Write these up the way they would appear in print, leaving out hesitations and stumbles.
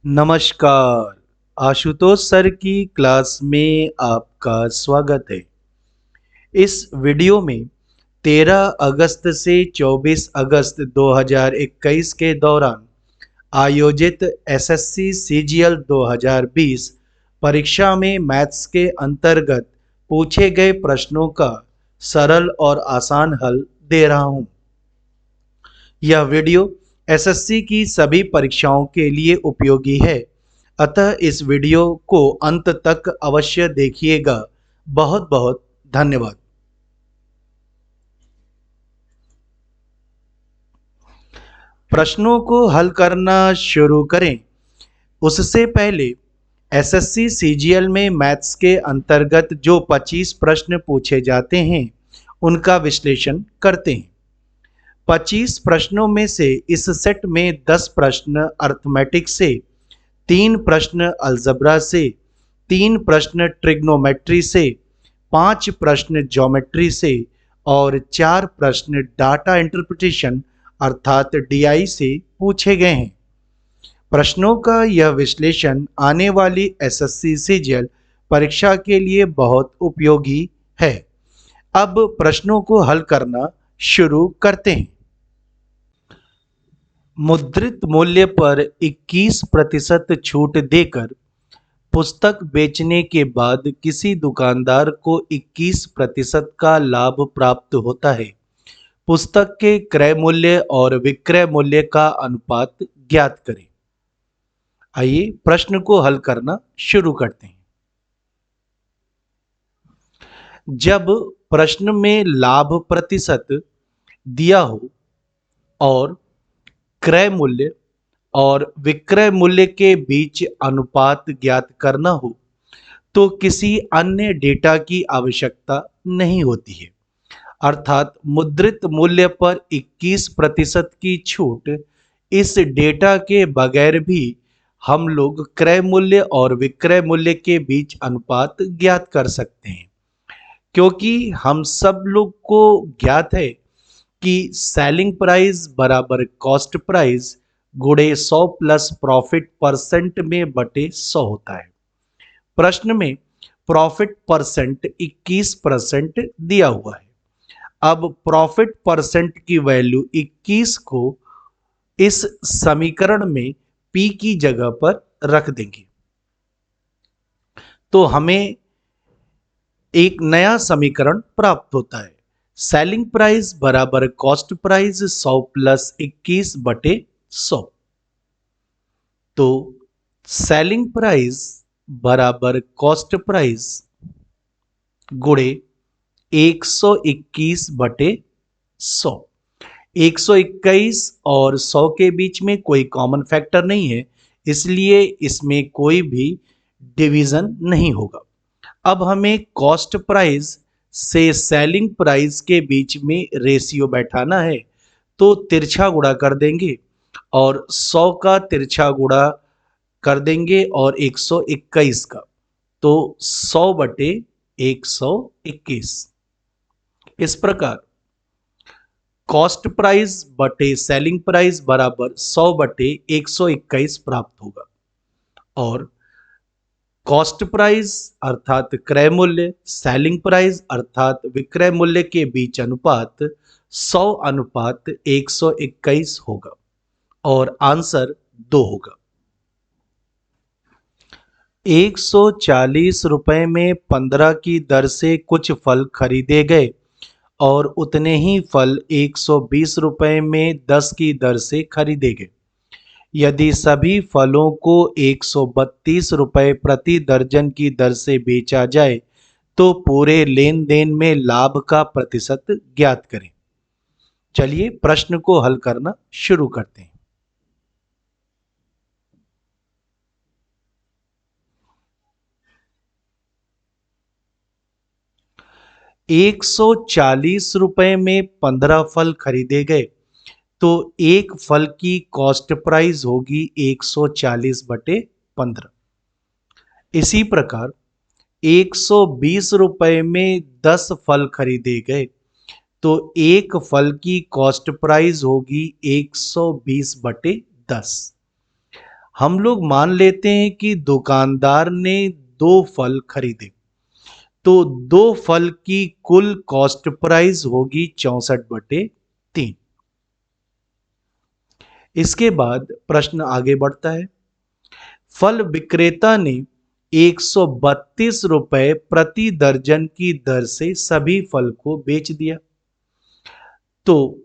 नमस्कार। आशुतोष सर की क्लास में आपका स्वागत है। इस वीडियो में 13 अगस्त से 24 अगस्त 2021 के दौरान आयोजित एसएससी सीजीएल 2020 परीक्षा में मैथ्स के अंतर्गत पूछे गए प्रश्नों का सरल और आसान हल दे रहा हूं। यह वीडियो एसएससी की सभी परीक्षाओं के लिए उपयोगी है, अतः इस वीडियो को अंत तक अवश्य देखिएगा। बहुत बहुत धन्यवाद। प्रश्नों को हल करना शुरू करें उससे पहले एसएससी सीजीएल में मैथ्स के अंतर्गत जो 25 प्रश्न पूछे जाते हैं उनका विश्लेषण करते हैं। 25 प्रश्नों में से इस सेट में 10 प्रश्न अर्थमेटिक से, 3 प्रश्न अलजेब्रा से, 3 प्रश्न ट्रिग्नोमेट्री से, 5 प्रश्न ज्योमेट्री से और 4 प्रश्न डाटा इंटरप्रिटेशन अर्थात डीआई से पूछे गए हैं। प्रश्नों का यह विश्लेषण आने वाली एसएससी सीजीएल परीक्षा के लिए बहुत उपयोगी है। अब प्रश्नों को हल करना शुरू करते हैं। मुद्रित मूल्य पर 21% छूट देकर पुस्तक बेचने के बाद किसी दुकानदार को 21% का लाभ प्राप्त होता है। पुस्तक के क्रय मूल्य और विक्रय मूल्य का अनुपात ज्ञात करें। आइए प्रश्न को हल करना शुरू करते हैं। जब प्रश्न में लाभ प्रतिशत दिया हो और क्रय मूल्य और विक्रय मूल्य के बीच अनुपात ज्ञात करना हो तो किसी अन्य डेटा की आवश्यकता नहीं होती है। अर्थात मुद्रित मूल्य पर 21% की छूट इस डेटा के बगैर भी हम लोग क्रय मूल्य और विक्रय मूल्य के बीच अनुपात ज्ञात कर सकते हैं, क्योंकि हम सब लोग को ज्ञात है कि सेलिंग प्राइस बराबर कॉस्ट प्राइस गुणे 100 प्लस प्रॉफिट परसेंट में बटे 100 होता है। प्रश्न में प्रॉफिट परसेंट 21% दिया हुआ है। अब प्रॉफिट परसेंट की वैल्यू 21 को इस समीकरण में P की जगह पर रख देंगे तो हमें एक नया समीकरण प्राप्त होता है। सेलिंग प्राइस बराबर कॉस्ट प्राइस 100 प्लस 21 बटे 100। तो सेलिंग प्राइस बराबर कॉस्ट प्राइस गुणे 121 बटे 100। 121 और 100 के बीच में कोई कॉमन फैक्टर नहीं है, इसलिए इसमें कोई भी डिवीजन नहीं होगा। अब हमें कॉस्ट प्राइस से सेलिंग प्राइस के बीच में रेशियो बैठाना है, तो तिरछा गुणा कर देंगे और 100 का तिरछा गुणा कर देंगे और 121 का, तो 100 बटे 121। इस प्रकार कॉस्ट प्राइस बटे सेलिंग प्राइस बराबर 100 बटे 121 प्राप्त होगा और कॉस्ट प्राइस अर्थात क्रय मूल्य, सेलिंग प्राइस अर्थात विक्रय मूल्य के बीच अनुपात 100 अनुपात 121 होगा और आंसर 2 होगा। 140 रुपए में 15 की दर से कुछ फल खरीदे गए और उतने ही फल 120 रुपए में 10 की दर से खरीदे गए। यदि सभी फलों को 132 रुपए प्रति दर्जन की दर से बेचा जाए तो पूरे लेन देन में लाभ का प्रतिशत ज्ञात करें। चलिए प्रश्न को हल करना शुरू करते हैं। 140 रुपए में 15 फल खरीदे गए तो एक फल की कॉस्ट प्राइस होगी 140 बटे 15। इसी प्रकार 120 रुपए में 10 फल खरीदे गए तो एक फल की कॉस्ट प्राइस होगी 120 बटे 10। हम लोग मान लेते हैं कि दुकानदार ने दो फल खरीदे, तो दो फल की कुल कॉस्ट प्राइस होगी 64/3। इसके बाद प्रश्न आगे बढ़ता है। फल विक्रेता ने 132 रुपए प्रति दर्जन की दर से सभी फल को बेच दिया। तो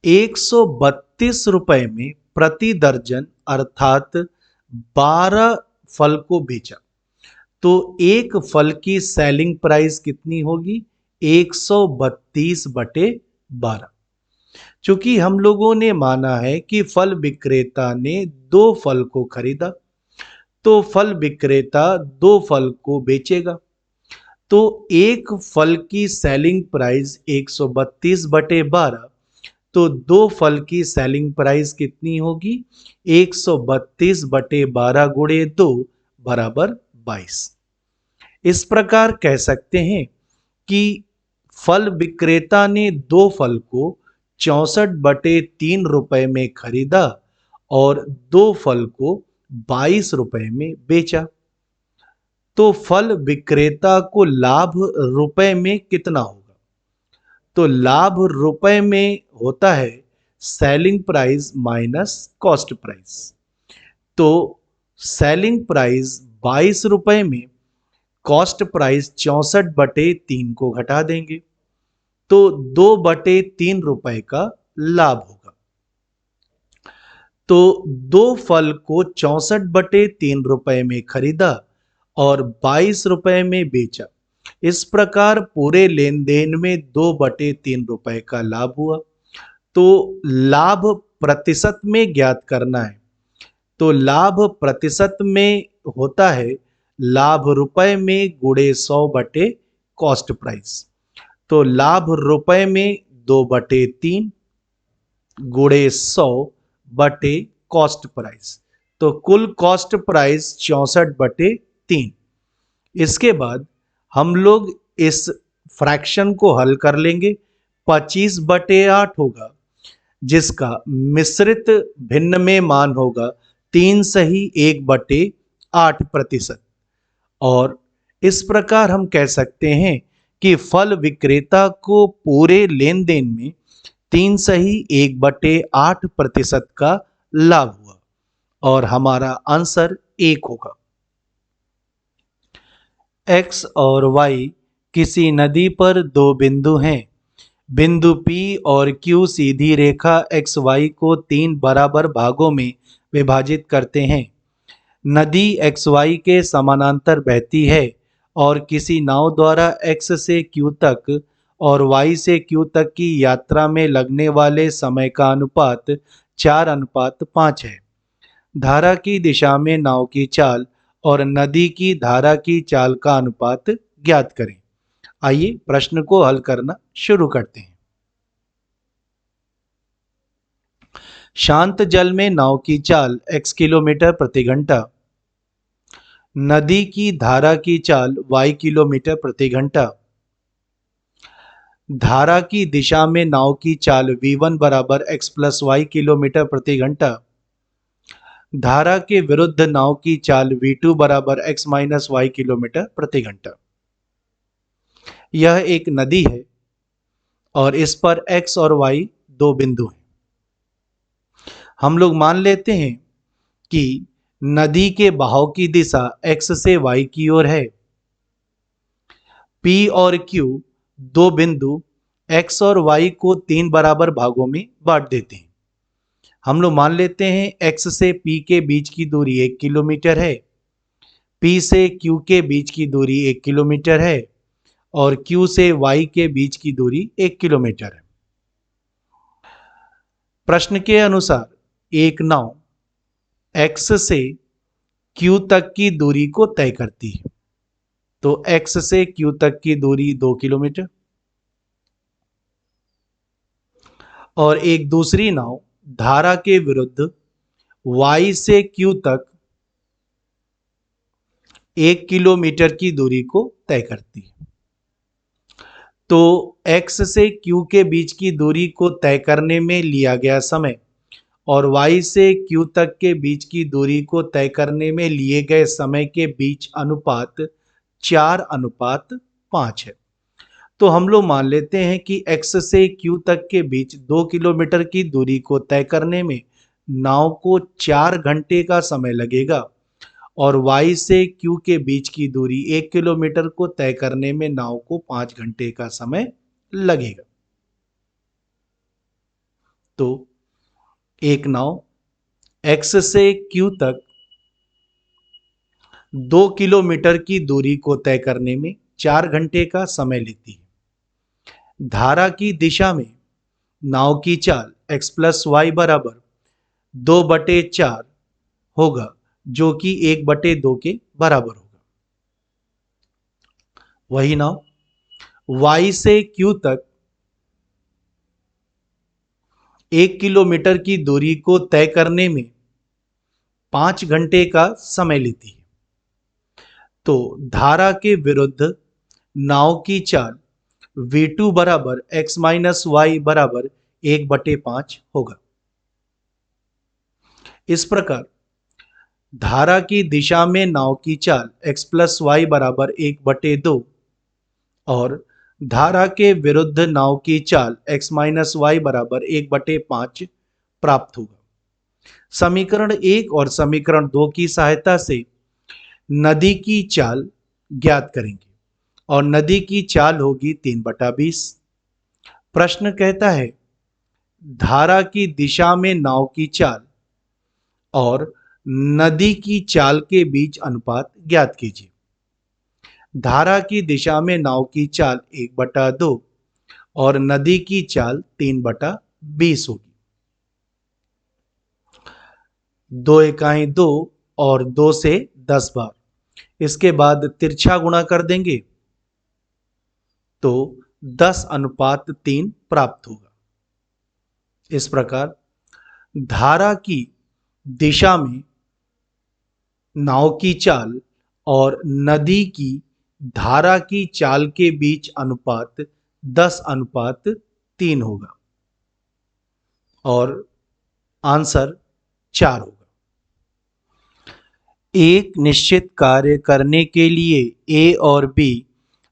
132 रुपए में प्रति दर्जन अर्थात 12 फल को बेचा, तो एक फल की सेलिंग प्राइस कितनी होगी? 132/12। चूंकि हम लोगों ने माना है कि फल विक्रेता ने दो फल को खरीदा, तो फल विक्रेता दो फल को बेचेगा, तो एक फल की सेलिंग प्राइस 132/12, तो दो फल की सेलिंग प्राइस कितनी होगी? 132/12 गुणे 2 बराबर 22। इस प्रकार कह सकते हैं कि फल विक्रेता ने दो फल को 64/3 में खरीदा और दो फल को 22 रुपए में बेचा। तो फल विक्रेता को लाभ रुपए में कितना होगा? तो लाभ रुपए में होता है selling price minus cost price. तो सेलिंग प्राइस 22 रुपए में कॉस्ट प्राइस 64/3 को घटा देंगे, तो 2/3 का लाभ होगा। तो दो फल को 64/3 में खरीदा और 22 रुपए में बेचा। इस प्रकार पूरे लेन देन में 2/3 का लाभ हुआ। तो लाभ प्रतिशत में ज्ञात करना है, तो लाभ प्रतिशत में होता है लाभ रुपए में गुणे 100 बटे कॉस्ट प्राइस। तो लाभ रुपए में 2/3 गुणे 100 बटे कॉस्ट प्राइस, तो कुल कॉस्ट प्राइस 64/3। इसके बाद हम लोग इस फ्रैक्शन को हल कर लेंगे। 25/8 होगा, जिसका मिश्रित भिन्न में मान होगा 3 सही 1/8%। और इस प्रकार हम कह सकते हैं कि फल विक्रेता को पूरे लेन देन में 3 सही 1/8% का लाभ हुआ और हमारा आंसर 1 होगा। एक्स और वाई किसी नदी पर दो बिंदु हैं। बिंदु P और Q सीधी रेखा एक्स वाई को 3 बराबर भागों में विभाजित करते हैं। नदी एक्स वाई के समानांतर बहती है और किसी नाव द्वारा एक्स से क्यू तक और वाई से क्यू तक की यात्रा में लगने वाले समय का अनुपात 4:5 है। धारा की दिशा में नाव की चाल और नदी की धारा की चाल का अनुपात ज्ञात करें। आइए प्रश्न को हल करना शुरू करते हैं। शांत जल में नाव की चाल x किलोमीटर प्रति घंटा, नदी की धारा की चाल y किलोमीटर प्रति घंटा, धारा की दिशा में नाव की चाल v1 बराबर x प्लस वाई किलोमीटर प्रति घंटा, धारा के विरुद्ध नाव की चाल v2 बराबर x माइनस वाई किलोमीटर प्रति घंटा। यह एक नदी है और इस पर x और y दो बिंदु हैं। हम लोग मान लेते हैं कि नदी के बहाव की दिशा x से y की ओर है। P और Q दो बिंदु x और y को 3 बराबर भागों में बांट देते हैं। हम लोग मान लेते हैं x से P के बीच की दूरी 1 किलोमीटर है, P से Q के बीच की दूरी 1 किलोमीटर है और Q से Y के बीच की दूरी 1 किलोमीटर है। प्रश्न के अनुसार एक नाव x से Q तक की दूरी को तय करती है, तो x से Q तक की दूरी 2 किलोमीटर और एक दूसरी नाव धारा के विरुद्ध y से Q तक 1 किलोमीटर की दूरी को तय करती है। तो x से q के बीच की दूरी को तय करने में लिया गया समय और y से q तक के बीच की दूरी को तय करने में लिए गए समय के बीच अनुपात 4:5 है। तो हम लोग मान लेते हैं कि x से q तक के बीच 2 किलोमीटर की दूरी को तय करने में नाव को 4 घंटे का समय लगेगा और y से q के बीच की दूरी 1 किलोमीटर को तय करने में नाव को 5 घंटे का समय लगेगा। तो एक नाव x से q तक 2 किलोमीटर की दूरी को तय करने में 4 घंटे का समय लेती है। धारा की दिशा में नाव की चाल x प्लस वाई बराबर 2/4 होगा, जो कि 1/2 के बराबर होगा। वही नाव y से q तक 1 किलोमीटर की दूरी को तय करने में 5 घंटे का समय लेती है। तो धारा के विरुद्ध नाव की चाल v2 बराबर x माइनस वाई बराबर 1/5 होगा। इस प्रकार धारा की दिशा में नाव की चाल x प्लस वाई बराबर 1/2 और धारा के विरुद्ध नाव की चाल x माइनस वाई बराबर 1/5 प्राप्त होगा। समीकरण 1 और समीकरण 2 की सहायता से नदी की चाल ज्ञात करेंगे और नदी की चाल होगी 3/20। प्रश्न कहता है धारा की दिशा में नाव की चाल और नदी की चाल के बीच अनुपात ज्ञात कीजिए। धारा की दिशा में नाव की चाल 1/2 और नदी की चाल 3/20 होगी। 2 इकाई 2 और 2 से 10 बार, इसके बाद तिरछा गुणा कर देंगे तो 10:3 प्राप्त होगा। इस प्रकार धारा की दिशा में नाव की चाल और नदी की धारा की चाल के बीच अनुपात 10:3 होगा और आंसर 4 होगा। एक निश्चित कार्य करने के लिए ए और बी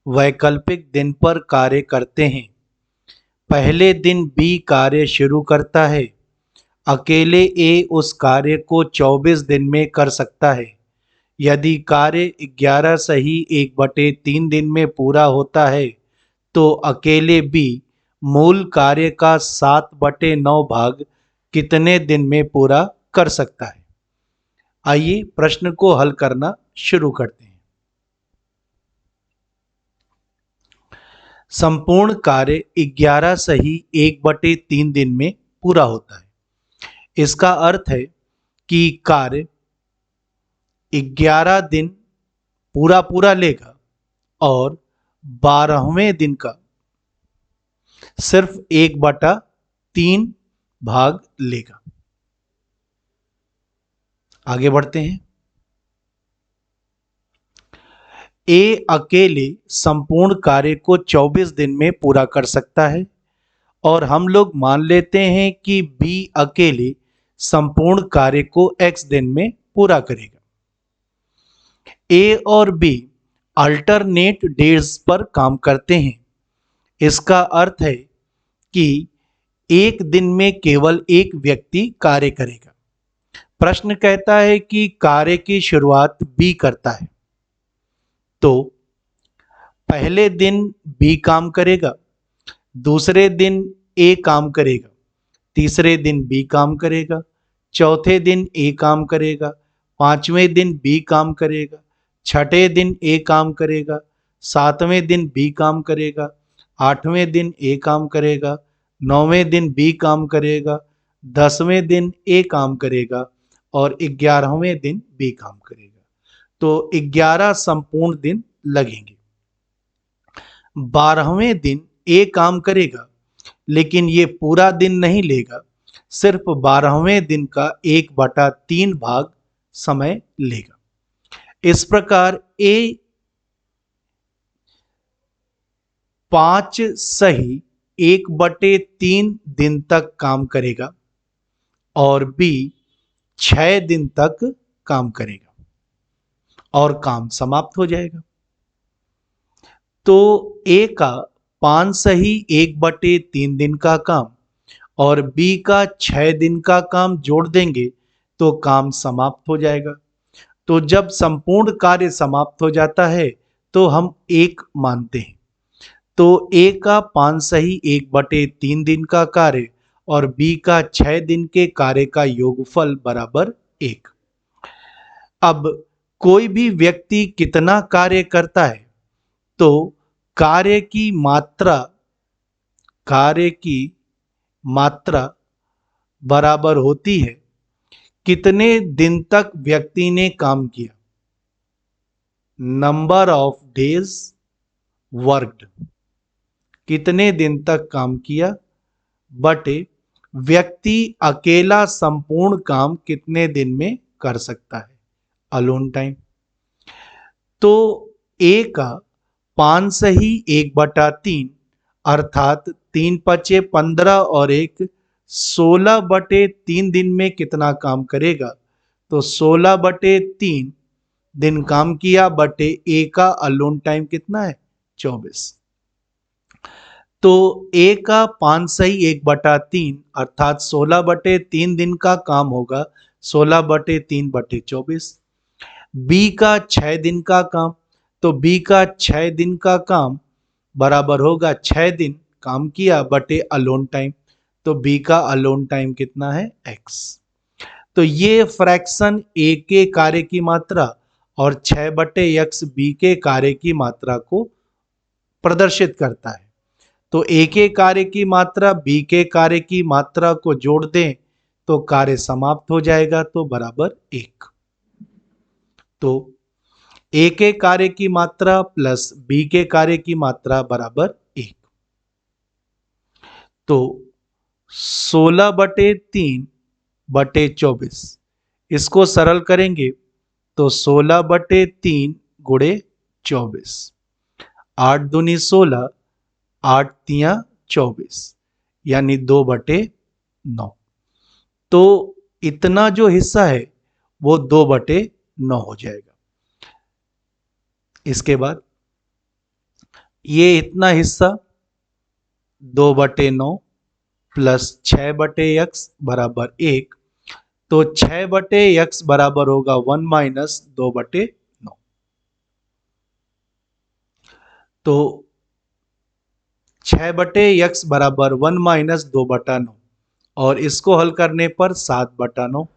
वैकल्पिक दिन पर कार्य करते हैं। पहले दिन बी कार्य शुरू करता है। अकेले ए उस कार्य को 24 दिन में कर सकता है। यदि कार्य 11 सही 1/3 दिन में पूरा होता है तो अकेले बी मूल कार्य का 7/9 भाग कितने दिन में पूरा कर सकता है। आइए प्रश्न को हल करना शुरू करते हैं। संपूर्ण कार्य 11 सही 1/3 दिन में पूरा होता है। इसका अर्थ है कि कार्य 11 दिन पूरा लेगा और 12वें दिन का सिर्फ 1/3 भाग लेगा। आगे बढ़ते हैं। ए अकेले संपूर्ण कार्य को 24 दिन में पूरा कर सकता है और हम लोग मान लेते हैं कि बी अकेले संपूर्ण कार्य को x दिन में पूरा करेगा। ए और बी अल्टरनेट डेज पर काम करते हैं। इसका अर्थ है कि एक दिन में केवल एक व्यक्ति कार्य करेगा। प्रश्न कहता है कि कार्य की शुरुआत बी करता है, तो पहले दिन बी काम करेगा, दूसरे दिन ए काम करेगा, तीसरे दिन बी काम करेगा, चौथे दिन ए काम करेगा, पांचवें दिन बी काम करेगा, छठे दिन ए काम करेगा, सातवें दिन बी काम करेगा, आठवें दिन ए काम करेगा, नौवें दिन बी काम करेगा, 10वें दिन ए काम करेगा और 11वें दिन बी काम करेगा। तो 11 संपूर्ण दिन लगेंगे। 12वें दिन ए काम करेगा, लेकिन ये पूरा दिन नहीं लेगा, सिर्फ 12वें दिन का 1/3 भाग समय लेगा। इस प्रकार ए 5 सही 1/3 दिन तक काम करेगा और बी 6 दिन तक काम करेगा और काम समाप्त हो जाएगा। तो ए का 5 सही 1/3 दिन का काम और बी का 6 दिन का काम जोड़ देंगे तो काम समाप्त हो जाएगा। तो जब संपूर्ण कार्य समाप्त हो जाता है तो हम 1 मानते हैं। तो ए का 5 सही 1/3 दिन का कार्य और बी का 6 दिन के कार्य का योगफल बराबर 1। अब कोई भी व्यक्ति कितना कार्य करता है तो कार्य की मात्रा बराबर होती है कितने दिन तक व्यक्ति ने काम किया, नंबर ऑफ डेज वर्कड, कितने दिन तक काम किया बटे व्यक्ति अकेला संपूर्ण काम कितने दिन में कर सकता है, अलोन टाइम। तो ए का 5 सही 1/3 अर्थात 3×5 = 15 और 1 16/3 दिन में कितना काम करेगा, तो 16/3 दिन काम किया बटे ए का अलोन टाइम कितना है, 24। तो ए का 5 सही 1/3 अर्थात 16/3 दिन का काम होगा, 16/3/24। बी का 6 दिन का काम, तो बी का 6 दिन का काम बराबर होगा 6 दिन काम किया बटे अलोन टाइम। तो बी का अलोन टाइम कितना है, एक्स। तो ये फ्रैक्शन ए के कार्य की मात्रा और 6/x बी के कार्य की मात्रा को प्रदर्शित करता है। तो ए के कार्य की मात्रा बी के कार्य की मात्रा को जोड़ दें तो कार्य समाप्त हो जाएगा, तो बराबर 1। तो ए के कार्य की मात्रा प्लस बी के कार्य की मात्रा बराबर 1। तो 16/3/24 इसको सरल करेंगे तो 16/3 गुणे 24, 8 दूनी 16, 8 तिया 24 यानी 2/9। तो इतना जो हिस्सा है वो 2/9 हो जाएगा। इसके बाद ये इतना हिस्सा 2/9 प्लस 6/x बराबर 1, तो 6/x बराबर होगा 1 - 2/9। तो 6/x बराबर 1 - 2/9 और इसको हल करने पर 7/9।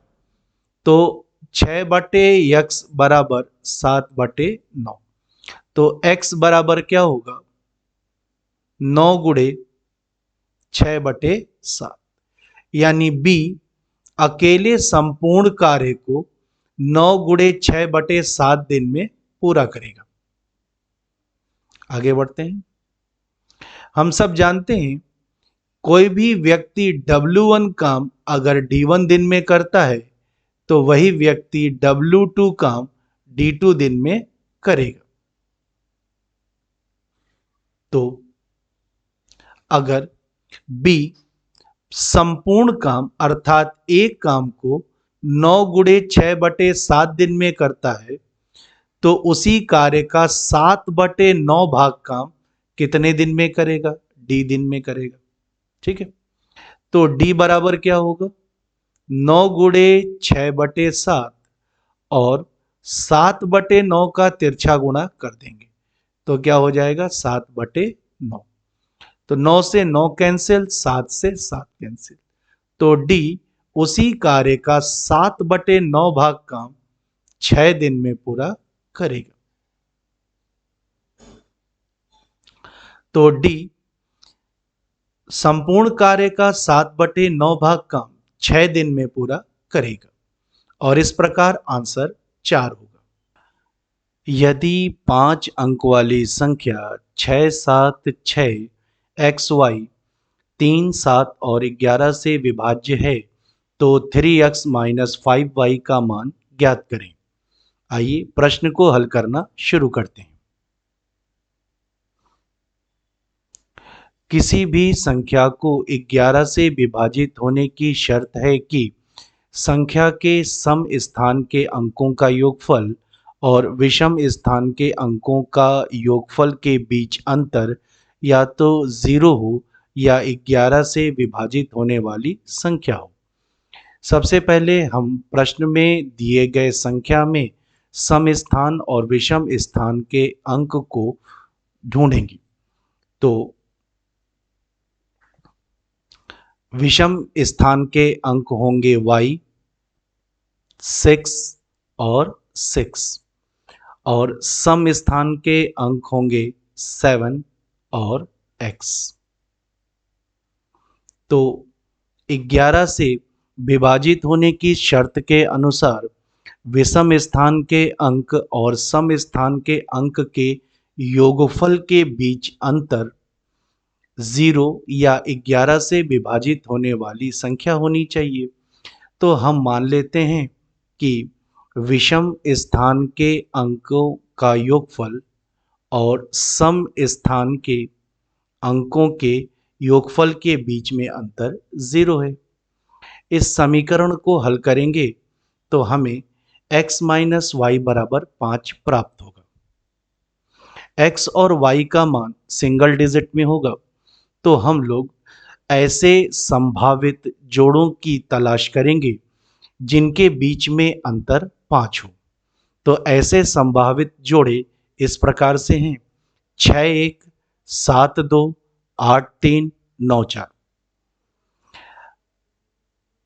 तो 6/x बराबर 7/9। तो x बराबर क्या होगा, 9 गुणे 6/7 यानी बी अकेले संपूर्ण कार्य को 9 गुणे 6/7 दिन में पूरा करेगा। आगे बढ़ते हैं। हम सब जानते हैं कोई भी व्यक्ति W1 काम अगर D1 दिन में करता है तो वही व्यक्ति W2 काम D2 दिन में करेगा। तो अगर B संपूर्ण काम अर्थात एक काम को 9 गुणे 6/7 दिन में करता है तो उसी कार्य का 7/9 भाग काम कितने दिन में करेगा, D दिन में करेगा। ठीक है, तो D बराबर क्या होगा, 9 गुणे 6/7 और 7/9 का तिरछा गुणा कर देंगे तो क्या हो जाएगा, 7/9। तो 9 से 9 कैंसिल, 7 से 7 कैंसिल, तो D उसी कार्य का 7/9 भाग काम 6 दिन में पूरा करेगा। तो D संपूर्ण कार्य का 7/9 भाग काम 6 दिन में पूरा करेगा और इस प्रकार आंसर 4 होगा। यदि 5 अंक वाली संख्या 6, 7, 6 XY 3, 7 और 11 से विभाज्य है तो 3x - 5y का मान ज्ञात करें। आइए प्रश्न को हल करना शुरू करते हैं। किसी भी संख्या को 11 से विभाजित होने की शर्त है कि संख्या के सम स्थान के अंकों का योगफल और विषम स्थान के अंकों का योगफल के बीच अंतर या तो 0 हो या 11 से विभाजित होने वाली संख्या हो। सबसे पहले हम प्रश्न में दिए गए संख्या में सम स्थान और विषम स्थान के अंक को ढूंढेंगे। तो विषम स्थान के अंक होंगे y, 6 और 6 और सम स्थान के अंक होंगे 7 और x। तो 11 से विभाजित होने की शर्त के अनुसार विषम स्थान के अंक और सम स्थान के अंक के योगफल के बीच अंतर 0 या 11 से विभाजित होने वाली संख्या होनी चाहिए। तो हम मान लेते हैं कि विषम स्थान के अंकों का योगफल और सम स्थान के अंकों के योगफल के बीच में अंतर 0 है। इस समीकरण को हल करेंगे तो हमें x माइनस वाई बराबर 5 प्राप्त होगा। x और y का मान सिंगल डिजिट में होगा तो हम लोग ऐसे संभावित जोड़ों की तलाश करेंगे जिनके बीच में अंतर 5 हो। तो ऐसे संभावित जोड़े इस प्रकार से हैं 6-1, 7-2, 8-3, 9-4।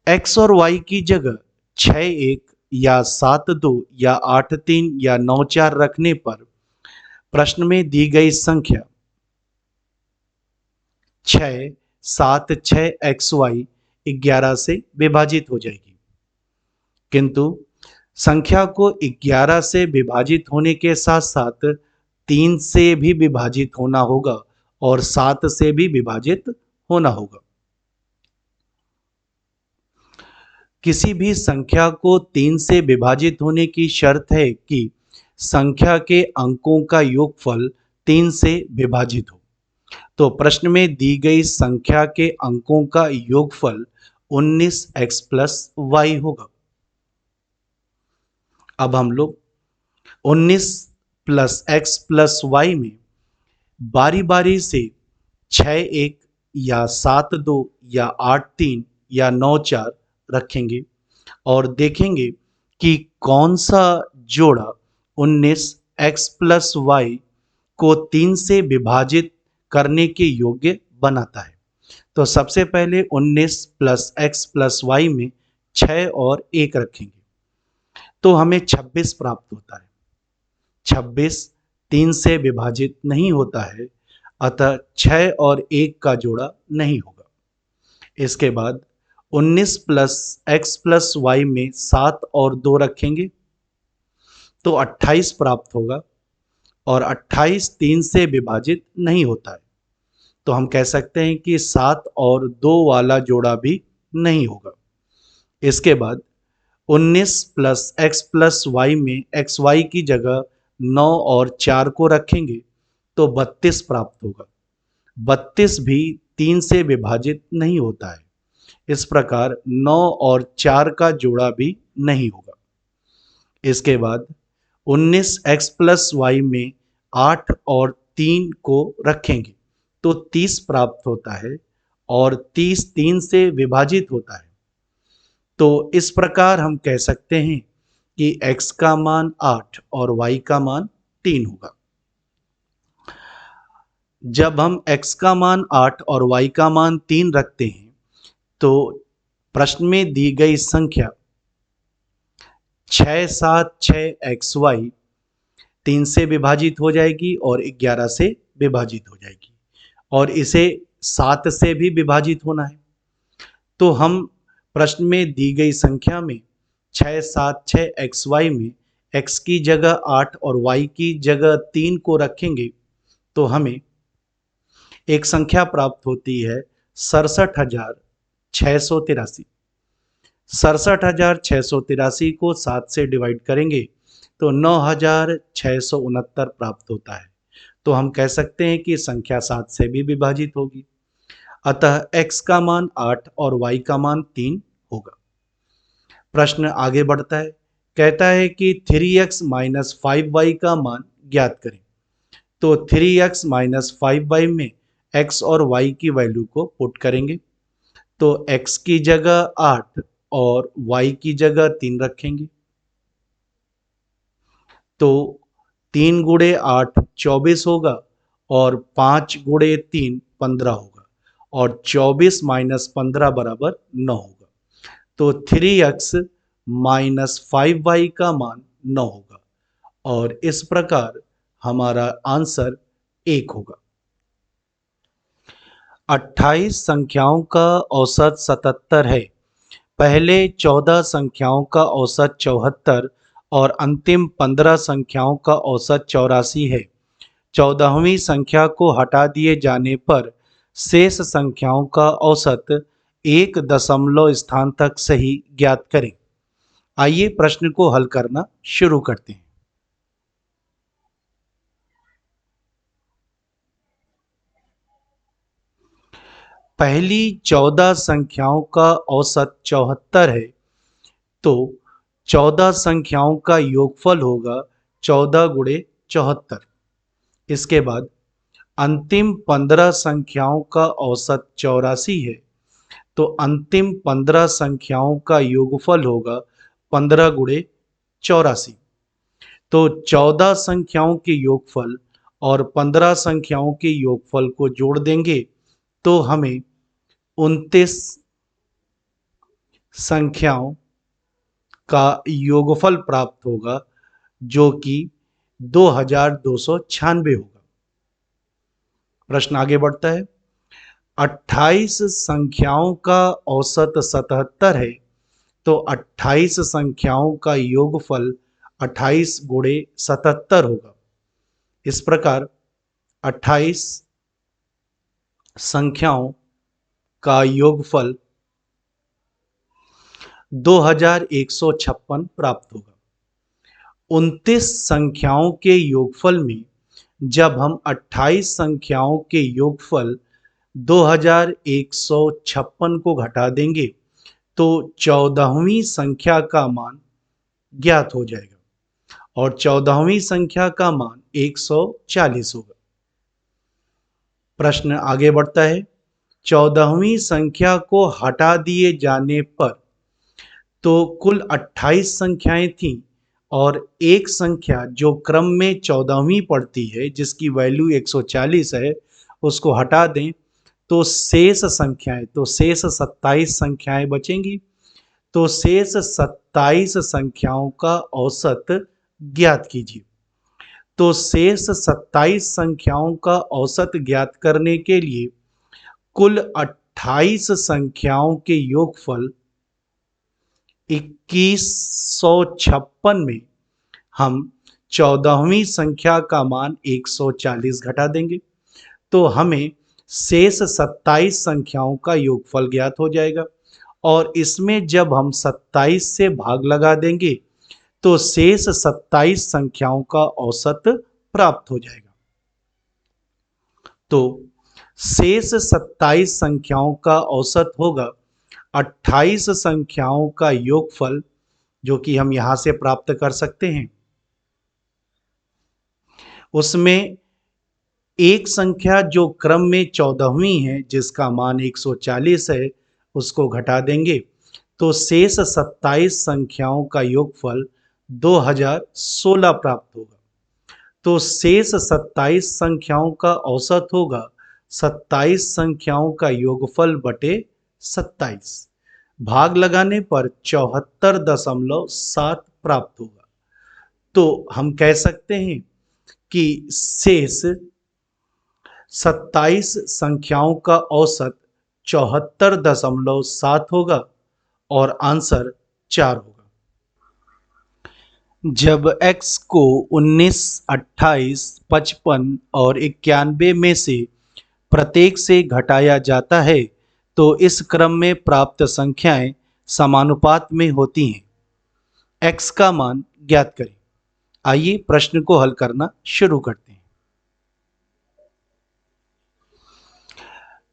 x और y की जगह 6-1 या 7-2 या 8-3 या 9-4 रखने पर प्रश्न में दी गई संख्या 6-7-6 xy 11 से विभाजित हो जाएगी। किंतु संख्या को 11 से विभाजित होने के साथ साथ 3 से भी विभाजित होना होगा और 7 से भी विभाजित होना होगा। किसी भी संख्या को 3 से विभाजित होने की शर्त है कि संख्या के अंकों का योगफल 3 से विभाजित हो। तो प्रश्न में दी गई संख्या के अंकों का योगफल 19x प्लस वाई होगा। अब हम लोग 19 प्लस x प्लस वाई में बारी बारी से 6-1 या 7-2 या 8-3 या 9-4 रखेंगे और देखेंगे कि कौन सा जोड़ा 19x प्लस वाई को 3 से विभाजित करने के योग्य बनाता है। तो सबसे पहले 19 प्लस x प्लस वाई में 6 और 1 रखेंगे तो हमें 26 प्राप्त होता है। 26 3 से विभाजित नहीं होता है, अतः 6 और 1 का जोड़ा नहीं होगा। इसके बाद 19 प्लस x प्लस वाई में 7 और 2 रखेंगे तो 28 प्राप्त होगा और 28 3 से विभाजित नहीं होता है, तो हम कह सकते हैं कि 7 और 2 वाला जोड़ा भी नहीं होगा। इसके बाद 19 प्लस x प्लस वाई में एक्स वाई की जगह 9 और 4 को रखेंगे तो 32 प्राप्त होगा। 32 भी 3 से विभाजित नहीं होता है, इस प्रकार 9 और 4 का जोड़ा भी नहीं होगा। इसके बाद 19x प्लस वाई में 8 और 3 को रखेंगे तो 30 प्राप्त होता है और 30 3 से विभाजित होता है। तो इस प्रकार हम कह सकते हैं कि x का मान 8 और y का मान 3 होगा। जब हम x का मान 8 और y का मान 3 रखते हैं तो प्रश्न में दी गई संख्या 6-7-6xy 3 से विभाजित हो जाएगी और 11 से विभाजित हो जाएगी और इसे 7 से भी विभाजित होना है। तो हम प्रश्न में दी गई संख्या में 6-7-6xy में x की जगह 8 और y की जगह 3 को रखेंगे तो हमें एक संख्या प्राप्त होती है 67,683। 67,683 को 7 से डिवाइड करेंगे तो 9,669 प्राप्त होता है। तो हम कह सकते हैं कि संख्या 7 से भी विभाजित होगी। अतः x का मान 8 और y का मान 3 होगा। प्रश्न आगे बढ़ता है, कहता है कि 3x माइनस 5y का मान ज्ञात करें। तो 3x माइनस 5y में x और y की वैल्यू को पुट करेंगे। तो x की जगह 8 और y की जगह 3 रखेंगे। तो 3 गुणे 8 24 होगा और 5 गुणे 3 15 होगा और 24 माइनस 15 बराबर 9 होगा। तो 3x माइनस 5y का मान 9 होगा और इस प्रकार हमारा आंसर 1 होगा। 28 संख्याओं का औसत 77 है। पहले 14 संख्याओं का औसत 74 और अंतिम 15 संख्याओं का औसत 84 है। 14वीं संख्या को हटा दिए जाने पर शेष संख्याओं का औसत एक दशमलव स्थान तक सही ज्ञात करें। आइए प्रश्न को हल करना शुरू करते हैं। पहली 14 संख्याओं का औसत 74 है, तो 14 संख्याओं का योगफल होगा 14 गुणे 74। इसके बाद अंतिम 15 संख्याओं का औसत 84 है, तो अंतिम 15 संख्याओं का योगफल होगा 15 गुणे 84। तो 14 संख्याओं के योगफल और 15 संख्याओं के योगफल को जोड़ देंगे तो हमें 29 संख्याओं का योगफल प्राप्त होगा, जो कि 2296 होगा। प्रश्न आगे बढ़ता है, 28 संख्याओं का औसत 77 है, तो 28 संख्याओं का योगफल 28 गुणे 77 होगा। इस प्रकार 28 संख्याओं का योगफल 2156 प्राप्त होगा। 29 संख्याओं के योगफल में जब हम 28 संख्याओं के योगफल 2156 को घटा देंगे तो 14वीं संख्या का मान ज्ञात हो जाएगा और 14वीं संख्या का मान 140 होगा। प्रश्न आगे बढ़ता है, 14वीं संख्या को हटा दिए जाने पर तो कुल 28 संख्याएं थीं और एक संख्या जो क्रम में 14वीं पड़ती है, जिसकी वैल्यू 140 है, उसको हटा दें तो शेष 27 संख्याएं बचेंगी। तो शेष 27 संख्याओं का औसत ज्ञात कीजिए। तो शेष 27 संख्याओं का औसत ज्ञात करने के लिए कुल 28 संख्याओं के योगफल 2156 में हम 14वीं संख्या का मान 140 घटा देंगे तो हमें शेष 27 संख्याओं का योगफल ज्ञात हो जाएगा और इसमें जब हम 27 से भाग लगा देंगे तो शेष 27 संख्याओं का औसत प्राप्त हो जाएगा। तो शेष 27 संख्याओं का औसत होगा 28 संख्याओं का योगफल, जो कि हम यहां से प्राप्त कर सकते हैं। उसमें एक संख्या जो क्रम में 14वीं है, जिसका मान 140 है, उसको घटा देंगे तो शेष 27 संख्याओं का योगफल 2016 प्राप्त होगा। तो शेष 27 संख्याओं का औसत होगा 27 संख्याओं का योगफल बटे 27। भाग लगाने पर 74.7 प्राप्त होगा। तो हम कह सकते हैं कि शेष 27 संख्याओं का औसत 74.7 होगा और आंसर 4 होगा। जब x को 19, 28, 55 और 91 में से प्रत्येक से घटाया जाता है तो इस क्रम में प्राप्त संख्याएं समानुपात में होती हैं। x का मान ज्ञात करें। आइए प्रश्न को हल करना शुरू करते हैं।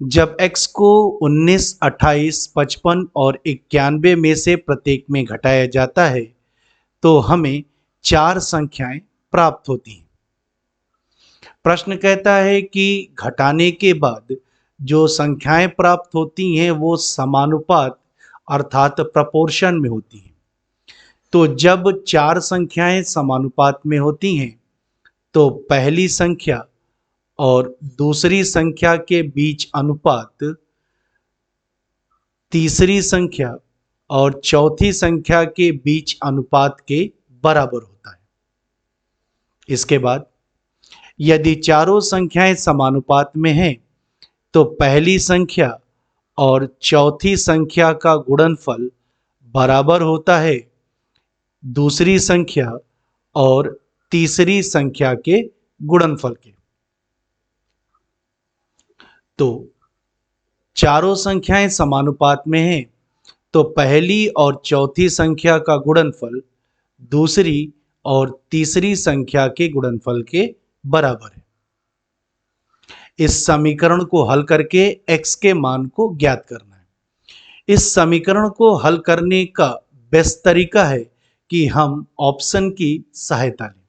जब x को 19, 28, 55 और 91 में से प्रत्येक में घटाया जाता है तो हमें 4 संख्याएं प्राप्त होती हैं। प्रश्न कहता है कि घटाने के बाद जो संख्याएं प्राप्त होती हैं वो समानुपात अर्थात प्रपोर्शन में होती हैं। तो जब 4 संख्याएं समानुपात में होती हैं तो पहली संख्या और दूसरी संख्या के बीच अनुपात तीसरी संख्या और चौथी संख्या के बीच अनुपात के बराबर होता है। इसके बाद यदि चारों संख्याएं समानुपात में हैं तो पहली संख्या और चौथी संख्या का गुणनफल बराबर होता है दूसरी संख्या और तीसरी संख्या के गुणनफल के। तो चारों संख्याएं समानुपात में हैं तो पहली और चौथी संख्या का गुणनफल दूसरी और तीसरी संख्या के गुणनफल के बराबर है। इस समीकरण को हल करके x के मान को ज्ञात करना है। इस समीकरण को हल करने का बेस्ट तरीका है कि हम ऑप्शन की सहायता लें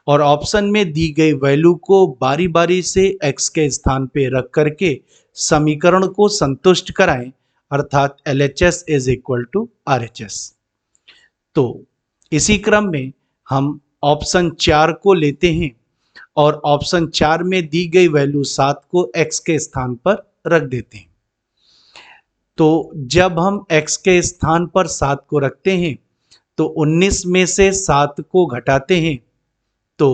और ऑप्शन में दी गई वैल्यू को बारी बारी से x के स्थान पे रख करके समीकरण को संतुष्ट कराएं अर्थात LHS is equal to RHS। तो इसी क्रम में हम ऑप्शन 4 को लेते हैं और ऑप्शन 4 में दी गई वैल्यू 7 को x के स्थान पर रख देते हैं। तो जब हम x के स्थान पर 7 को रखते हैं तो 19 में से 7 को घटाते हैं तो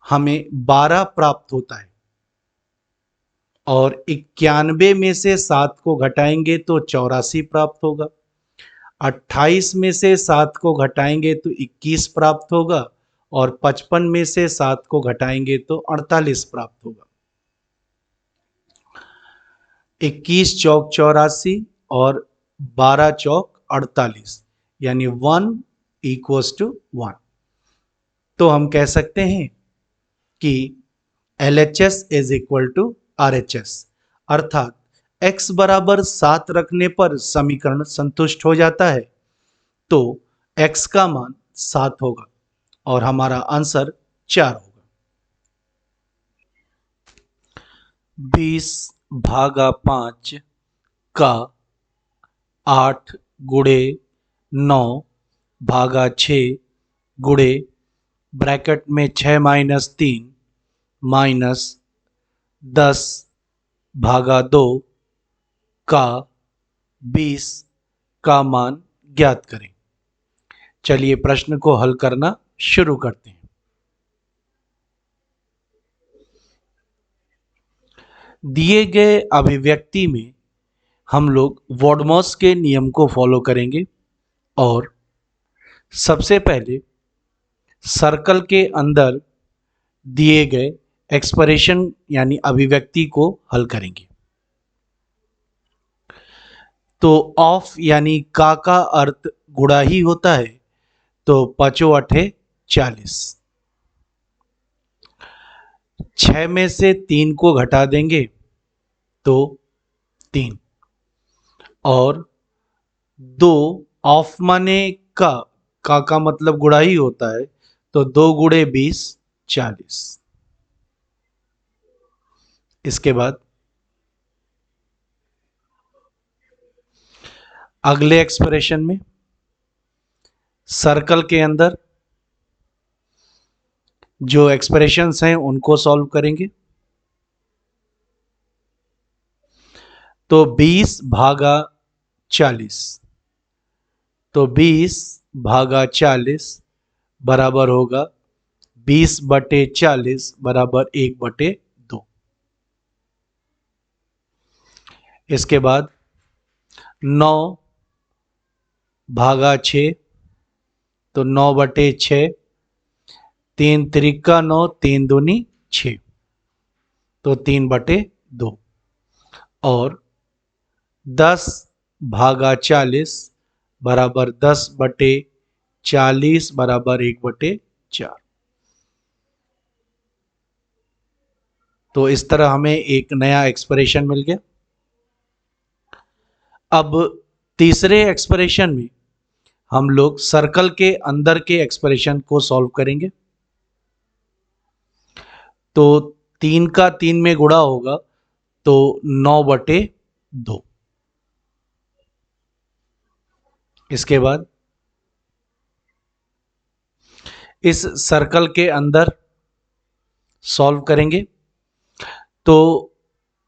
हमें 12 प्राप्त होता है और 91 में से 7 को घटाएंगे तो 84 प्राप्त होगा। 28 में से 7 को घटाएंगे तो 21 प्राप्त होगा और 55 में से 7 को घटाएंगे तो 48 प्राप्त होगा। 21 चौक 84 और 12 चौक 48 यानी 1 इक्वल्स टू 1। तो हम कह सकते हैं कि LHS is equal to RHS अर्थात x बराबर 7 रखने पर समीकरण संतुष्ट हो जाता है तो x का मान 7 होगा और हमारा आंसर 4 होगा। 20 भागा 5 का 8 गुणे 9 भागा 6 गुणे ब्रैकेट में 6 माइनस 3 माइनस 10 भागा 2 का 20 का मान ज्ञात करें। चलिए प्रश्न को हल करना शुरू करते हैं। दिए गए अभिव्यक्ति में हम लोग वॉडमॉस के नियम को फॉलो करेंगे और सबसे पहले सर्कल के अंदर दिए गए एक्सप्रेशन यानी अभिव्यक्ति को हल करेंगे। तो ऑफ यानी का अर्थ गुणा ही होता है तो 5 8 40। 6 में से 3 को घटा देंगे तो 3 और 2 ऑफ माने का मतलब गुणा ही होता है तो 2 गुणे 20 40। इसके बाद अगले एक्सप्रेशन में सर्कल के अंदर जो एक्सप्रेशंस हैं उनको सॉल्व करेंगे। तो 20 भागा 40 तो 20 भागा 40 बराबर होगा 20 बटे 40 बराबर 1 बटे 2। इसके बाद 9 भागा 6 तो 9 बटे 6 3 त्रिका 9 3 दूनी 6 तो 3 बटे 2 और 10 भागा 40 बराबर 10 बटे 40 बराबर 1 बटे 4। तो इस तरह हमें एक नया एक्सप्रेशन मिल गया। अब तीसरे एक्सप्रेशन में हम लोग सर्कल के अंदर के एक्सप्रेशन को सॉल्व करेंगे। तो 3 का 3 में गुणा होगा तो 9/2। इसके बाद इस सर्कल के अंदर सॉल्व करेंगे तो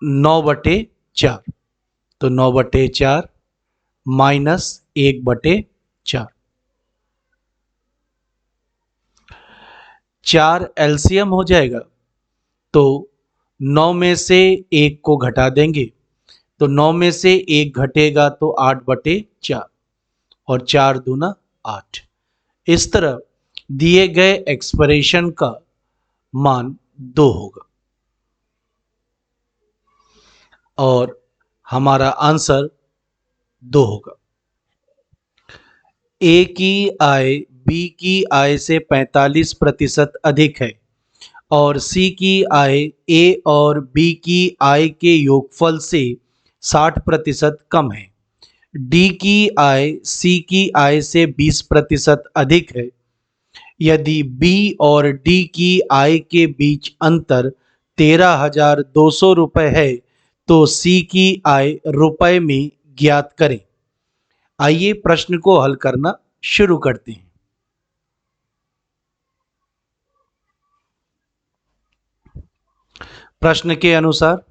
9/4। तो 9/4 माइनस 1/4। 4 एलसीएम हो जाएगा तो 9 में से 1 को घटा देंगे तो 9 में से 1 घटेगा तो 8/4 और 4 दूना 8। इस तरह दिए गए एक्सप्रेशन का मान 2 होगा और हमारा आंसर 2 होगा। ए की आय बी की आय से 45% अधिक है और सी की आय ए और बी की आय के योगफल से 60% कम है। डी की आय सी की आय से 20% अधिक है। यदि बी और डी की आय के बीच अंतर 13,200 रुपये है तो सी की आय रुपए में ज्ञात करें। आइए प्रश्न को हल करना शुरू करते हैं। प्रश्न के अनुसार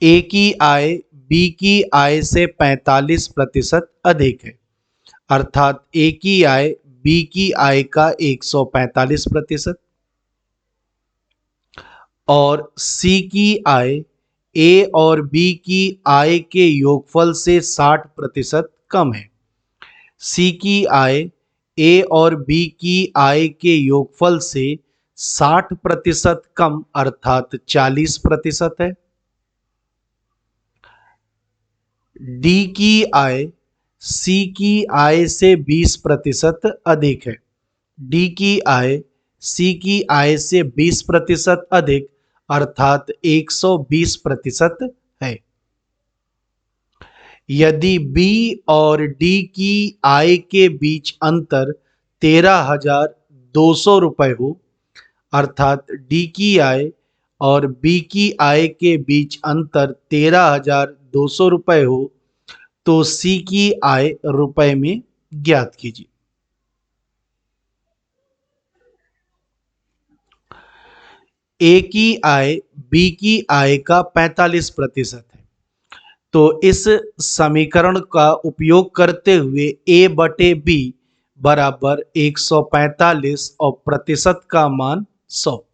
ए की आय बी की आय से 45% अधिक है, अर्थात ए की आय बी की आय का 145% और सी की आय ए और बी की आय के योगफल से 60% कम है। सी की आय ए और बी की आय के योगफल से 60% कम अर्थात 40% है। डी की आय सी की आय से 20% अधिक है। डी की आय सी की आय से 20% अधिक अर्थात 120% है। यदि बी और डी की आय के बीच अंतर 13,200 रुपये हो, अर्थात डी की आय और बी की आय के बीच अंतर 13,200 रुपये हो तो सी की आय रुपए में ज्ञात कीजिए। ए की आय बी की आय का 45% है तो इस समीकरण का उपयोग करते हुए ए बटे बी बराबर 145 और प्रतिशत का मान 100।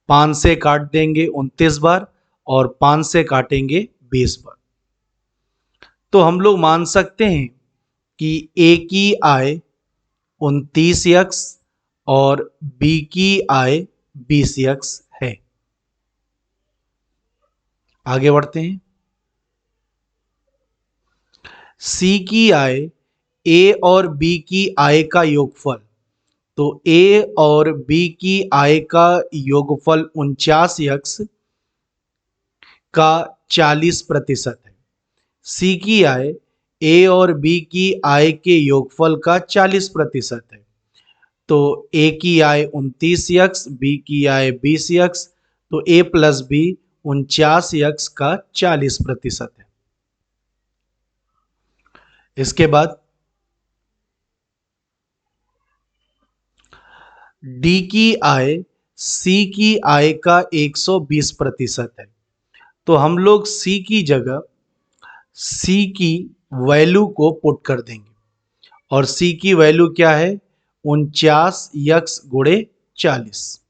5 से काट देंगे 29 बार और 5 से काटेंगे 20 बार। तो हम लोग मान सकते हैं कि ए की आय 29x और बी की आय 20x है। आगे बढ़ते हैं। सी की आय ए और बी की आय का योगफल। तो ए और बी की आय का योगफल 49x का 40% है। सी की आय ए और बी की आय के योगफल का 40% है। तो ए की आय 29x, बी की आय 20x, तो ए प्लस बी 49x का 40% है। इसके बाद डी की आय सी की आय का 120% है। तो हम लोग सी की जगह सी की वैल्यू को पुट कर देंगे और सी की वैल्यू क्या है 49x गुणे 40।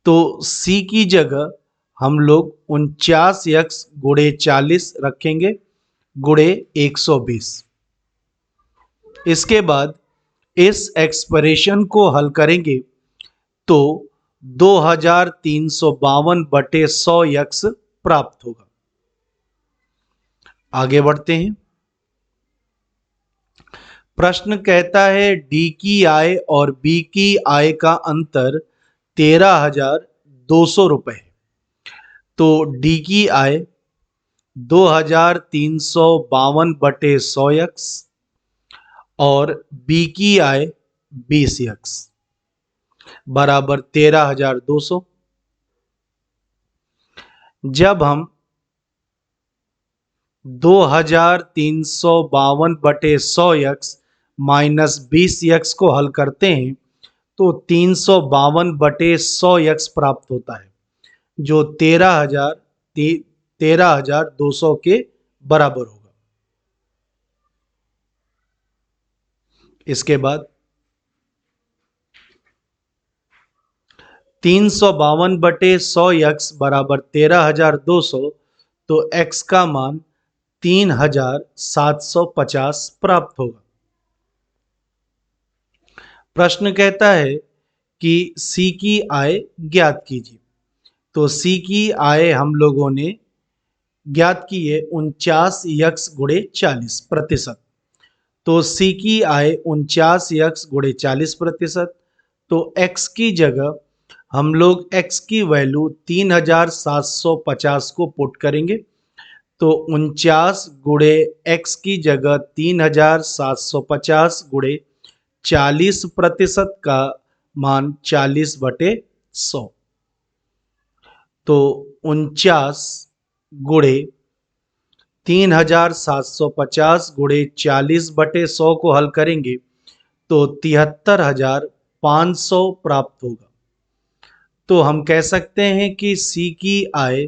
तो सी की जगह हम लोग 49x गुणे 40 रखेंगे गुणे 120। इसके बाद इस एक्सप्रेशन को हल करेंगे तो 2352/100x प्राप्त होगा। आगे बढ़ते हैं। प्रश्न कहता है डी की आय और बी की आय का अंतर 13,200 रुपये है। तो डी की आय 2,352/100 और बी की आय 20 बराबर 13,200। जब हम 2,352/100 माइनस 20 को हल करते हैं तो 352/100 प्राप्त होता है, जो 13,200 के बराबर होगा। इसके बाद 352/100 बराबर 13,200, तो x का मान 3,750 प्राप्त होगा। प्रश्न कहता है कि C की आय ज्ञात कीजिए। तो C की आय हम लोगों ने ज्ञात की है 49x गुणे 40%। तो C की आय 49x गुणे 40%। तो x की जगह हम लोग x की वैल्यू 3,750 को पुट करेंगे। तो 49 गुणे x की जगह 3,750 गुणे 40% का मान 40/100। तो 49 गुणे 3,750 गुणे 40/100 को हल करेंगे तो 73,500 प्राप्त होगा। तो हम कह सकते हैं कि C की आय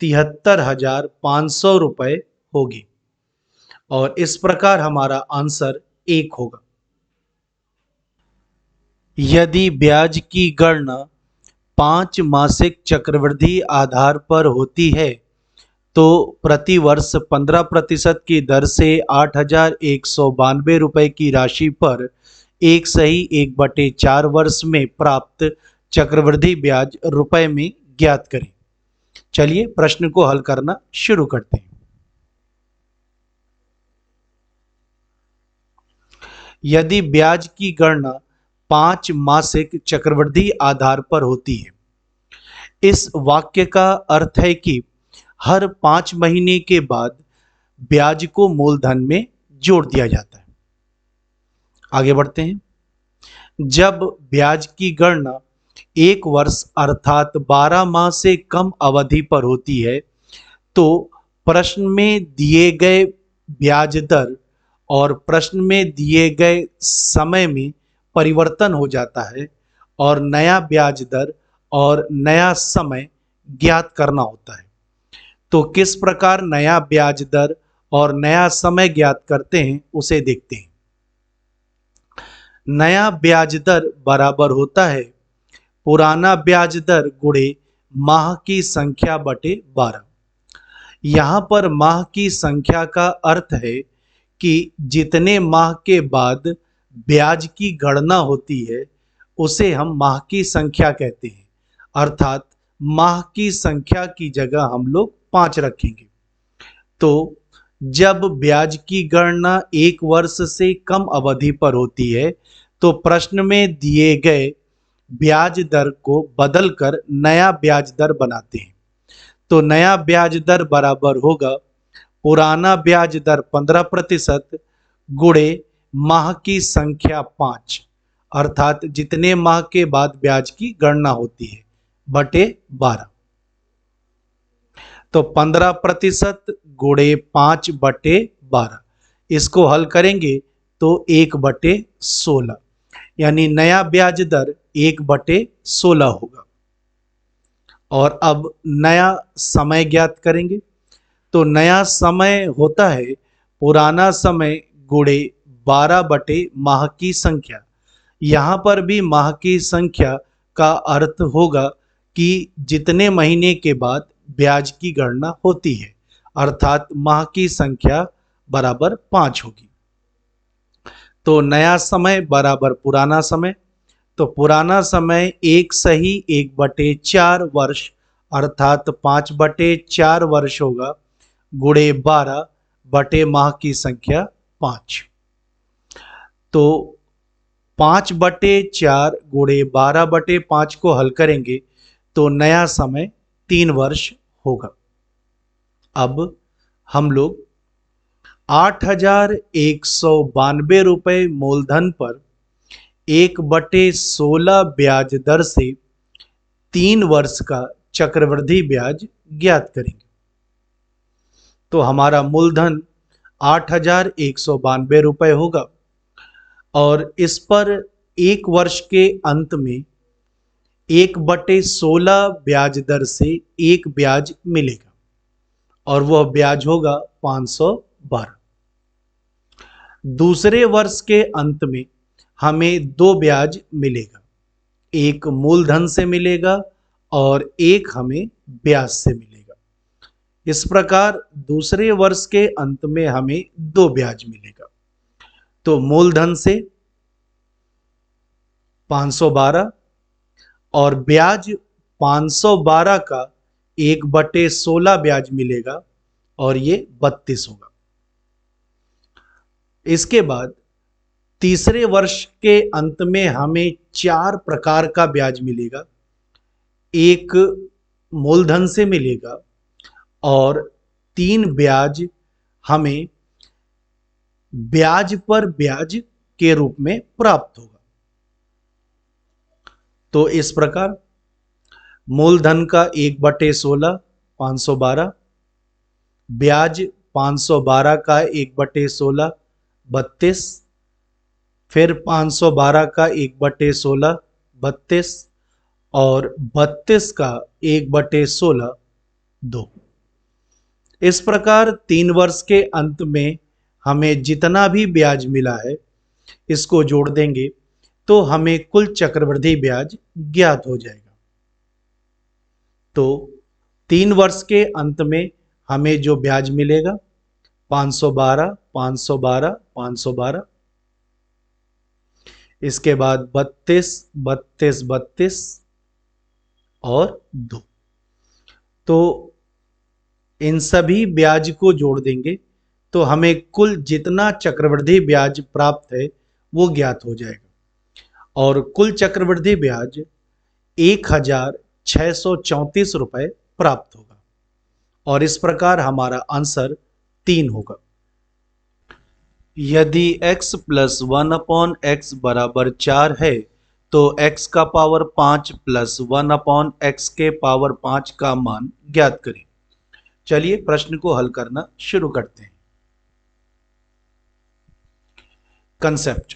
73,500 रुपये होगी और इस प्रकार हमारा आंसर 1 होगा। यदि ब्याज की गणना 5 मासिक चक्रवृद्धि आधार पर होती है तो प्रति वर्ष 15% की दर से 8,192 रुपये की राशि पर 1/4 वर्ष में प्राप्त चक्रवृद्धि ब्याज रुपए में ज्ञात करें। चलिए प्रश्न को हल करना शुरू करते हैं। यदि ब्याज की गणना 5 मासिक चक्रवृद्धि आधार पर होती है, इस वाक्य का अर्थ है कि हर 5 महीने के बाद ब्याज को मूलधन में जोड़ दिया जाता है। आगे बढ़ते हैं। जब ब्याज की गणना 1 वर्ष अर्थात 12 माह से कम अवधि पर होती है तो प्रश्न में दिए गए ब्याज दर और प्रश्न में दिए गए समय में परिवर्तन हो जाता है और नया ब्याज दर और नया समय ज्ञात करना होता है। तो किस प्रकार नया ब्याज दर और नया समय ज्ञात करते हैं उसे देखते हैं। नया ब्याज दर बराबर होता है पुराना ब्याज दर गुणे माह की संख्या बटे 12। यहाँ पर माह की संख्या का अर्थ है कि जितने माह के बाद ब्याज की गणना होती है उसे हम माह की संख्या कहते हैं, अर्थात माह की संख्या की जगह हम लोग 5 रखेंगे। तो जब ब्याज की गणना 1 वर्ष से कम अवधि पर होती है तो प्रश्न में दिए गए ब्याज दर को बदलकर नया ब्याज दर बनाते हैं। तो नया ब्याज दर बराबर होगा पुराना ब्याज दर 15% गुणे माह की संख्या 5, अर्थात जितने माह के बाद ब्याज की गणना होती है बटे 12। तो 15% गुणे 5/12, इसको हल करेंगे तो 1/16, यानी नया ब्याज दर 1/16 होगा। और अब नया समय ज्ञात करेंगे। तो नया समय होता है पुराना समय गुणे 12 माह की संख्या। यहाँ पर भी माह की संख्या का अर्थ होगा कि जितने महीने के बाद ब्याज की गणना होती है, अर्थात माह की संख्या बराबर 5 होगी। तो नया समय बराबर पुराना समय। तो पुराना समय 1/4 वर्ष अर्थात 5/4 वर्ष होगा गुणे 12 बटे माह की संख्या 5। तो 5/4 गुणे 12/5 को हल करेंगे तो नया समय 3 वर्ष होगा। अब हम लोग 8,192 मूलधन पर 1/16 ब्याज दर से 3 वर्ष का चक्रवृद्धि ब्याज ज्ञात करेंगे। तो हमारा मूलधन 8,192 रुपये होगा और इस पर 1 वर्ष के अंत में 1/16 ब्याज दर से एक ब्याज मिलेगा और वह ब्याज होगा 512। दूसरे वर्ष के अंत में हमें 2 ब्याज मिलेगा, एक मूलधन से मिलेगा और एक हमें ब्याज से मिलेगा। इस प्रकार दूसरे वर्ष के अंत में हमें 2 ब्याज मिलेगा। तो मूलधन से 512 और ब्याज 512 का 1/16 ब्याज मिलेगा और ये 32 होगा। इसके बाद तीसरे वर्ष के अंत में हमें 4 प्रकार का ब्याज मिलेगा, एक मूलधन से मिलेगा और 3 ब्याज हमें ब्याज पर ब्याज के रूप में प्राप्त होगा। तो इस प्रकार मूलधन का 1/16 512, ब्याज 512 का 1/16 32, फिर 512 का 1/16 32 और 32 का 1/16 2। इस प्रकार 3 वर्ष के अंत में हमें जितना भी ब्याज मिला है इसको जोड़ देंगे तो हमें कुल चक्रवृद्धि ब्याज ज्ञात हो जाएगा। तो 3 वर्ष के अंत में हमें जो ब्याज मिलेगा 512 512 512, इसके बाद 32 32 32 और 2। तो इन सभी ब्याज को जोड़ देंगे तो हमें कुल जितना चक्रवृद्धि ब्याज प्राप्त है वो ज्ञात हो जाएगा और कुल चक्रवृद्धि ब्याज 1,634 रुपये प्राप्त होगा और इस प्रकार हमारा आंसर 3 होगा। यदि x प्लस 1/x बराबर 4 है तो x का पावर 5 प्लस 1/x के पावर 5 का मान ज्ञात करें। चलिए प्रश्न को हल करना शुरू करते हैं। कंसेप्ट,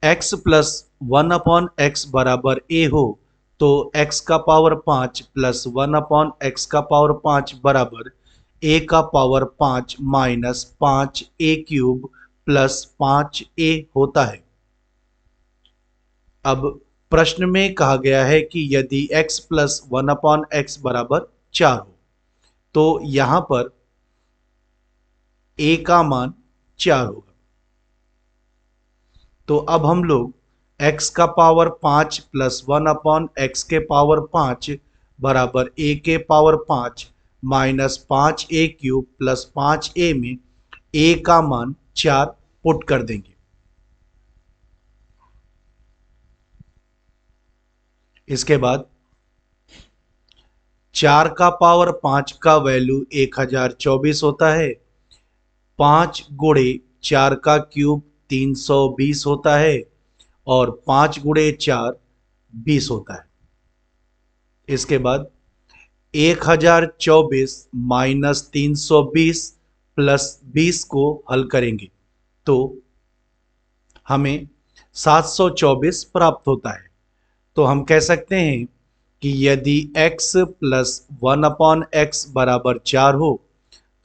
x प्लस 1/x बराबर a हो तो x का पावर 5 प्लस 1/x का पावर 5 बराबर a का power 5 minus 5a cube plus 5a होता है। अब प्रश्न में कहा गया है कि यदि x प्लस 1/x बराबर 4 हो तो यहां पर a का मान 4 होगा। तो अब हम लोग x का पावर 5 प्लस 1/x के पावर 5 बराबर a के power 5 minus 5a cube plus 5a में a का मान 4 पुट कर देंगे। इसके बाद 4 का पावर 5 का वैल्यू 1024 होता है, 5 गुणे 4 का क्यूब 320 होता है और 5 गुणे 4 20 होता है। इसके बाद 1024 माइनस 320 प्लस 20 को हल करेंगे तो हमें 724 प्राप्त होता है। तो हम कह सकते हैं कि यदि x प्लस 1/x बराबर 4 हो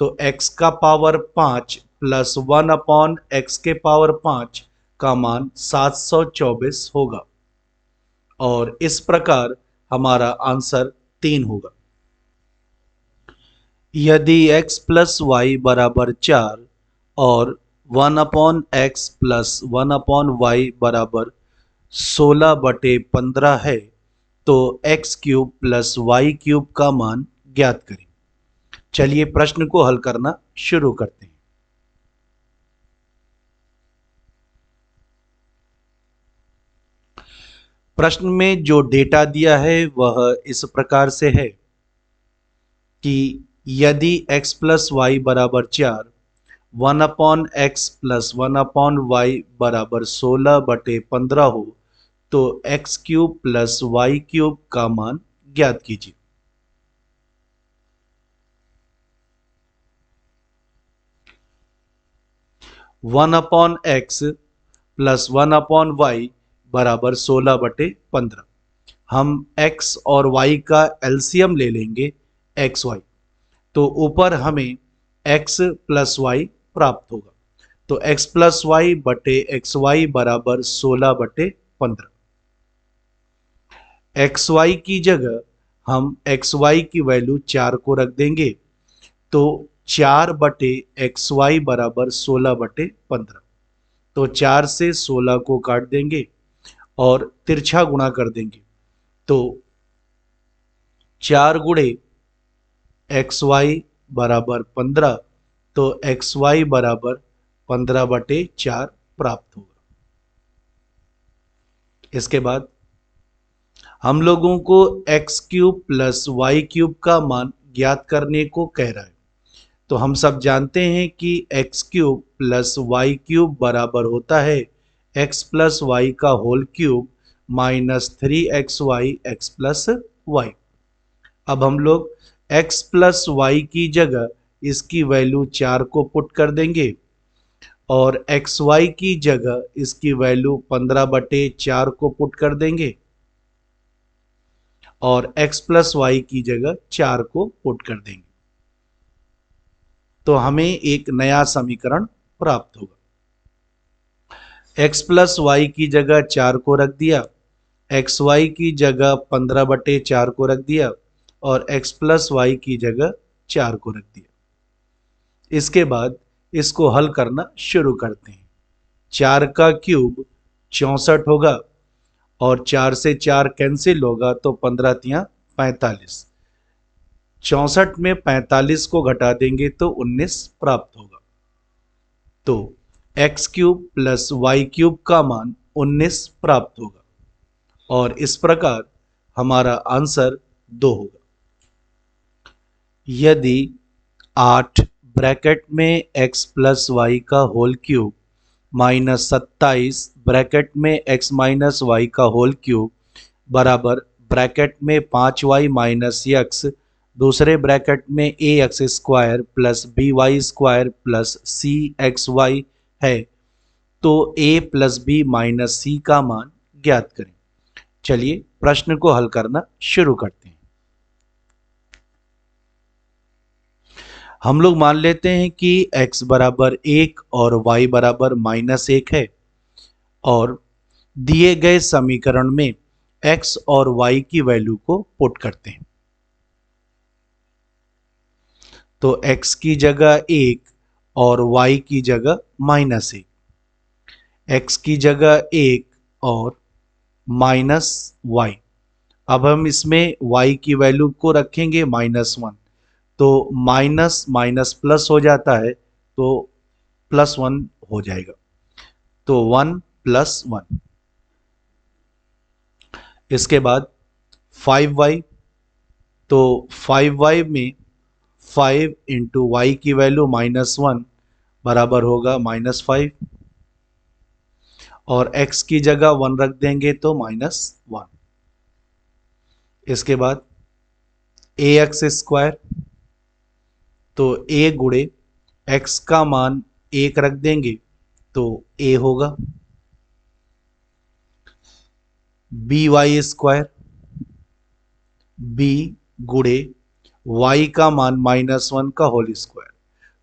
तो x का पावर 5 प्लस 1/x के पावर 5 का मान 724 होगा और इस प्रकार हमारा आंसर 3 होगा। यदि x प्लस y बराबर 4 और 1/x प्लस 1/y बराबर 16/15 है तो x cube plus y cube का मान ज्ञात करें। चलिए प्रश्न को हल करना शुरू करते हैं। प्रश्न में जो डेटा दिया है वह इस प्रकार से है कि यदि x प्लस वाई बराबर 4, 1/x+1/y बराबर 16/15 हो तो x³ प्लस y³ का मान ज्ञात कीजिए। One upon x plus 1/y बराबर 16/15। हम x और y का एलसीएम ले लेंगे xy, तो ऊपर हमें x प्लस वाई प्राप्त होगा। तो x प्लस वाई बटे एक्स वाई बराबर 16/15। एक्स वाई की जगह हम एक्स वाई की वैल्यू 4 को रख देंगे, तो 4/xy बराबर 16/15। तो 4 से 16 को काट देंगे और तिरछा गुणा कर देंगे, तो 4 गुणे एक्स वाई बराबर 15, तो एक्स वाई बराबर 15/4 प्राप्त होगा। इसके बाद हम लोगों को x³ प्लस y³ का मान ज्ञात करने को कह रहा है। तो हम सब जानते हैं कि x³ प्लस y³ बराबर होता है x प्लस वाई का whole cube minus 3xy x plus y. अब हम लोग x प्लस वाई की जगह इसकी वैल्यू 4 को पुट कर देंगे और xy की जगह इसकी वैल्यू 15/4 को पुट कर देंगे और x प्लस वाई की जगह 4 को पुट कर देंगे, तो हमें एक नया समीकरण प्राप्त होगा। x प्लस वाई की जगह 4 को रख दिया, एक्स वाई की जगह 15/4 को रख दिया और x प्लस वाई की जगह 4 को रख दिया। इसके बाद इसको हल करना शुरू करते हैं। 4 का क्यूब 64 होगा और 4 से 4 कैंसिल होगा, तो 15×3 45। 64 में 45 को घटा देंगे तो 19 प्राप्त होगा। तो x³ प्लस y³ का मान 19 प्राप्त होगा और इस प्रकार हमारा आंसर 2 होगा। यदि 8 ब्रैकेट में x प्लस वाई का होल क्यूब माइनस 27 ब्रैकेट में x माइनस वाई का होल क्यूब बराबर ब्रैकेट में 5y माइनस x दूसरे ब्रैकेट में ax² plus by² plus cxy है, तो a plus b minus c का मान ज्ञात करें। चलिए प्रश्न को हल करना शुरू करते हैं। हम लोग मान लेते हैं कि x बराबर 1 और y बराबर -1 है और दिए गए समीकरण में x और y की वैल्यू को पुट करते हैं। तो x की जगह 1 और y की जगह -1, x की जगह 1 और -y। अब हम इसमें y की वैल्यू को रखेंगे -1, तो माइनस माइनस प्लस हो जाता है, तो +1 हो जाएगा, तो 1 + 1। इसके बाद 5y, तो 5y में 5 × y की वैल्यू -1 बराबर होगा -5 और x की जगह 1 रख देंगे तो -1। इसके बाद ax², तो a गुणे x का मान 1 रख देंगे तो a होगा। by², b गुणे y का मान -1 का होल स्क्वायर,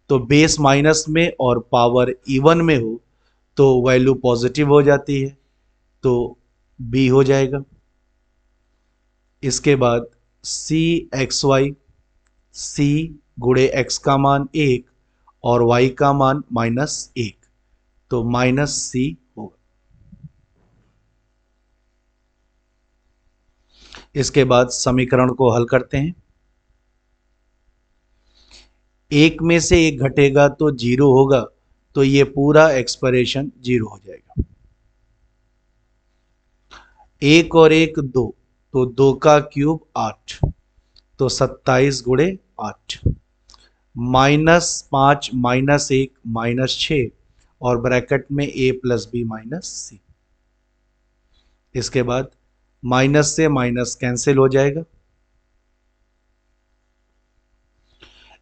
तो बेस माइनस में और पावर इवन में हो तो वैल्यू पॉजिटिव हो जाती है, तो b हो जाएगा। इसके बाद cxy, c गुणे x का मान 1 और y का मान -1, तो -c होगा। इसके बाद समीकरण को हल करते हैं। 1 में से 1 घटेगा तो 0 होगा, तो ये पूरा एक्सप्रेशन 0 हो जाएगा। एक और एक दो, तो 2 का क्यूब 8, तो 27 गुणे 8, -5 -1 -6 और ब्रैकेट में a प्लस बी माइनस सी। इसके बाद माइनस से माइनस कैंसिल हो जाएगा,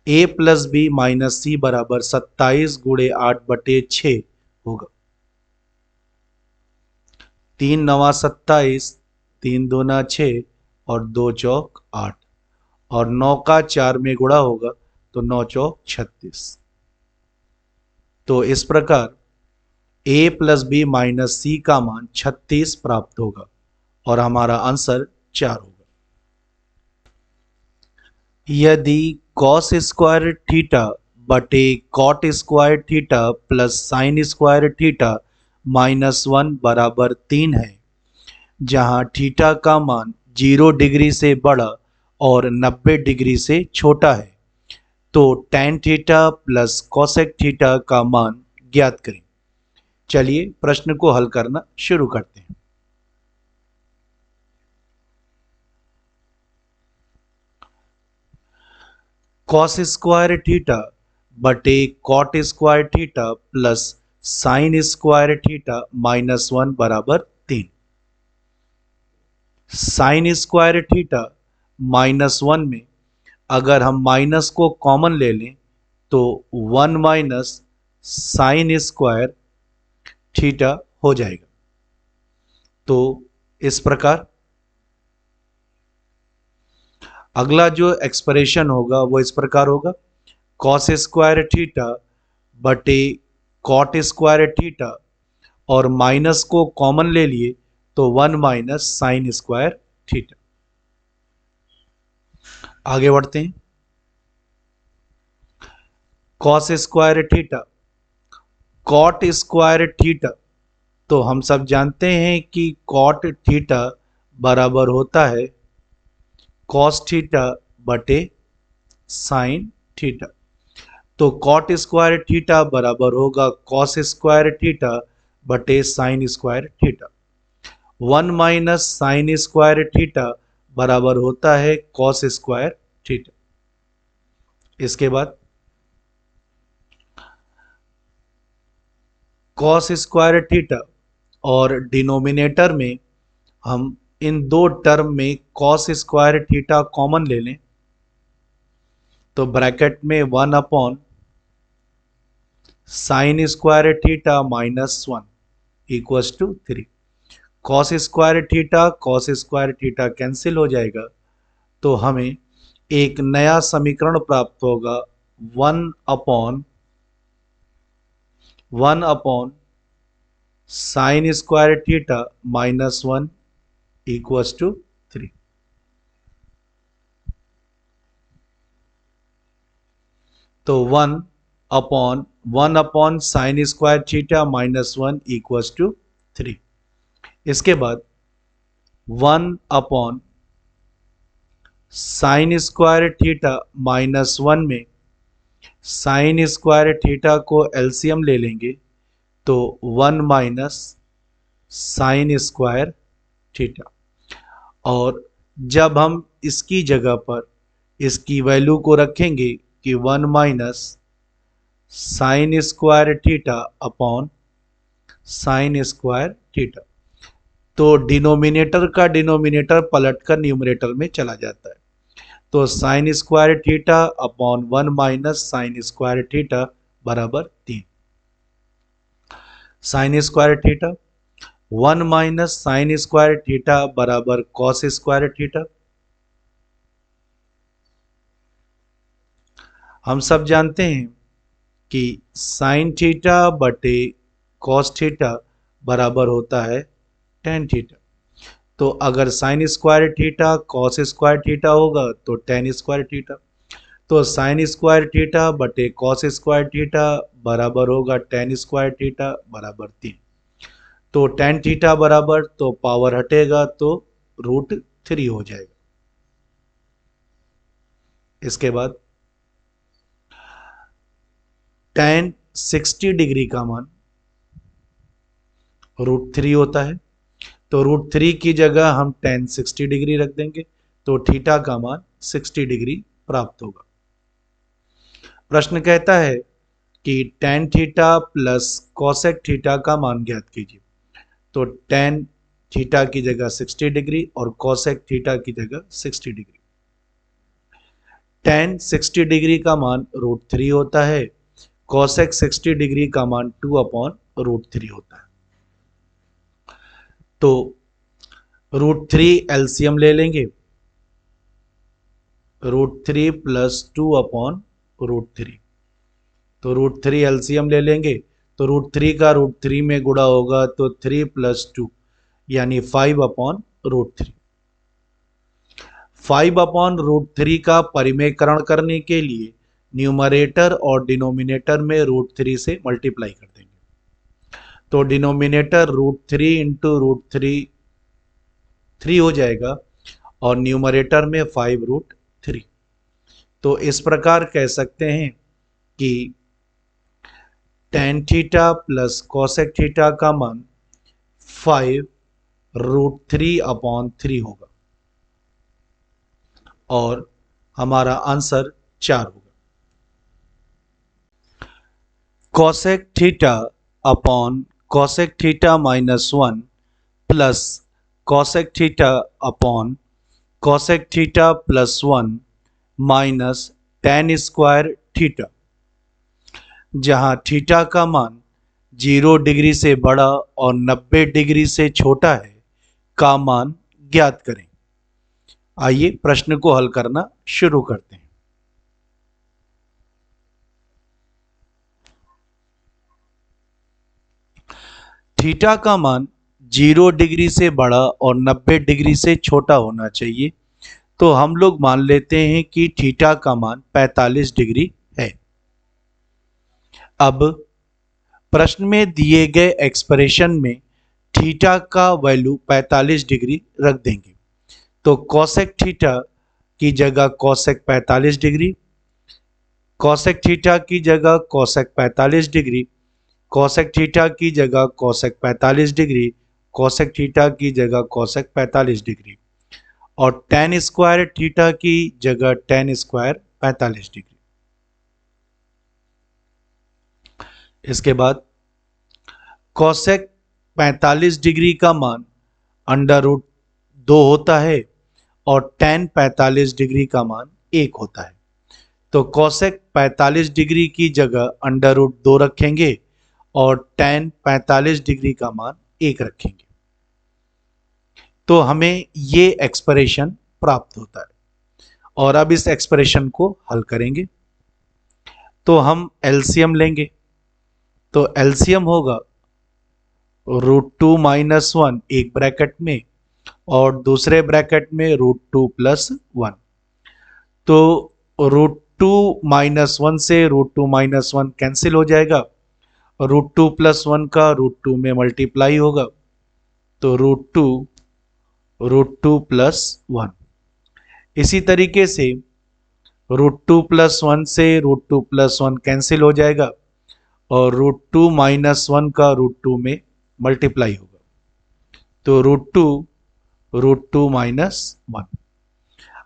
a प्लस बी माइनस सी बराबर 27 गुणे 8/6 होगा। 3 नवा 27, 3 दूना 6 और 2 चौक 8 और 9 का 4 में गुणा होगा तो 9 चौक 36। तो इस प्रकार a प्लस बी माइनस सी का मान 36 प्राप्त होगा और हमारा आंसर 4 होगा। यदि cos स्क्वायर थीटा बटे cot square theta plus sign square theta -1 बराबर 3 है, जहां थीटा का मान 0 डिग्री से बड़ा और 90 डिग्री से छोटा है, तो tan theta plus cosec theta का मान ज्ञात करें। चलिए प्रश्न को हल करना शुरू करते हैं। cos स्क्वायर थीटा बटे cot square theta plus sign square theta -1 बराबर 3। साइन स्क्वायर थीटा -1 में अगर हम माइनस को कॉमन ले लें तो 1 माइनस साइन स्क्वायर थीटा हो जाएगा। तो इस प्रकार अगला जो एक्सप्रेशन होगा वो इस प्रकार होगा, cos स्क्वायर थीटा बटे cot स्क्वायर थीटा और माइनस को कॉमन ले लिए तो 1 माइनस साइन स्क्वायर थीटा। आगे बढ़ते हैं। cos square theta cot square theta, तो हम सब जानते हैं कि cot थीटा बराबर होता है cos थीटा बटे साइन थीटा। तो cot स्क्वायर थीटा बराबर होगा cos स्क्वायर थीटा बटे sign square theta. 1 minus sign square theta बराबर होता है cos स्क्वायर थीटा। इसके बाद cos स्क्वायर थीटा और डिनोमिनेटर में हम इन दो टर्म में cos स्क्वायर थीटा कॉमन ले लें तो ब्रैकेट में 1 upon sine square theta -1 equals to 3। cos square theta cancel हो जाएगा तो हमें एक नया समीकरण प्राप्त होगा 1 upon sine square theta -1 equals to 3। तो 1 upon sine square theta -1 equals to 3। इसके बाद 1 अपॉन साइन स्क्वायर थीटा -1 में साइन स्क्वायर थीटा को एलसीएम ले लेंगे तो 1 माइनस साइन स्क्वायर थीटा, और जब हम इसकी जगह पर इसकी वैल्यू को रखेंगे कि 1 minus sign square theta upon sine square theta, तो डिनोमिनेटर का डिनोमिनेटर पलटकर न्यूमरेटर में चला जाता है। तो sign square theta upon 1 minus sign square theta बराबर 3। Sign square theta 1 minus sign square theta बराबर कॉस स्क्वायर थीटा। हम सब जानते हैं कि साइन थीटा बटे कॉस थीटा बराबर होता है टेन थीटा। तो अगर sign square theta cos square theta होगा तो टेन स्क्वायर थीटा। तो साइन स्क्वायर थीटा बटे कॉस स्क्वायर थीटा बराबर होगा टेन स्क्वायर थीटा बराबर 3। तो टेन थीटा बराबर, तो पावर हटेगा तो √3 हो जाएगा। इसके बाद टेन 60 डिग्री का मान √3 होता है। तो √3 की जगह हम tan 60 डिग्री रख देंगे, तो थीटा का मान 60 डिग्री प्राप्त होगा। प्रश्न कहता है कि tan theta plus cosec theta का मान ज्ञात कीजिए। तो tan थीटा की जगह 60 डिग्री और cosec थीटा की जगह 60 डिग्री। tan 60 डिग्री का मान √3 होता है, cosec 60 डिग्री का मान 2/√3 होता है। तो √3 एलसीएम ले लेंगे, √3 प्लस 2/√3। तो √3 एलसीएम ले लेंगे, तो √3 का √3 में गुणा होगा तो 3 प्लस 2 यानी 5/√3। 5/√3 का परिमेयकरण करने के लिए न्यूमरेटर और डिनोमिनेटर में √3 से मल्टीप्लाई कर देंगे। तो डिनोमिनेटर √3 इंटू √3 3 हो जाएगा और न्यूमरेटर में 5√3। तो इस प्रकार कह सकते हैं कि tan theta plus cosec theta का मान 5√3/3 होगा और हमारा आंसर 4 होगा। cosec theta upon cosec theta -1 plus cosec theta upon cosec theta +1 minus tan square theta, जहां थीटा का मान 0 डिग्री से बड़ा और 90 डिग्री से छोटा है का मान ज्ञात करें। आइए प्रश्न को हल करना शुरू करते हैं। थीटा का मान 0 डिग्री से बड़ा और 90 डिग्री से छोटा होना चाहिए। तो हम लोग मान लेते हैं कि थीटा का मान 45 डिग्री है। अब प्रश्न में दिए गए एक्सप्रेशन में थीटा का वैल्यू 45 डिग्री रख देंगे। तो cosec थीटा की जगह cosec 45 डिग्री, cosec थीटा की जगह cosec 45 डिग्री, cosec थीटा की जगह cosec 45 डिग्री, cosec थीटा की जगह cosec 45 डिग्री और tan स्क्वायर थीटा की जगह tan स्क्वायर 45 डिग्री। इसके बाद cosec 45 डिग्री का मान √2 होता है और tan 45 डिग्री का मान 1 होता है। तो cosec 45 डिग्री की जगह √2 रखेंगे और tan 45 डिग्री का मान 1 रखेंगे, तो हमें ये एक्सप्रेशन प्राप्त होता है। और अब इस एक्सप्रेशन को हल करेंगे तो हम एलसीएम लेंगे। तो एलसीएम होगा √2 - 1 एक ब्रैकेट में और दूसरे ब्रैकेट में √2 + 1। तो √2 - 1 से √2 - 1 कैंसिल हो जाएगा, √2 + 1 का √2 में मल्टीप्लाई होगा, तो √2 + 1। इसी तरीके से √2 + 1 से √2 + 1 कैंसिल हो जाएगा और √2 - 1 का √2 में मल्टीप्लाई होगा, तो √2 - 1।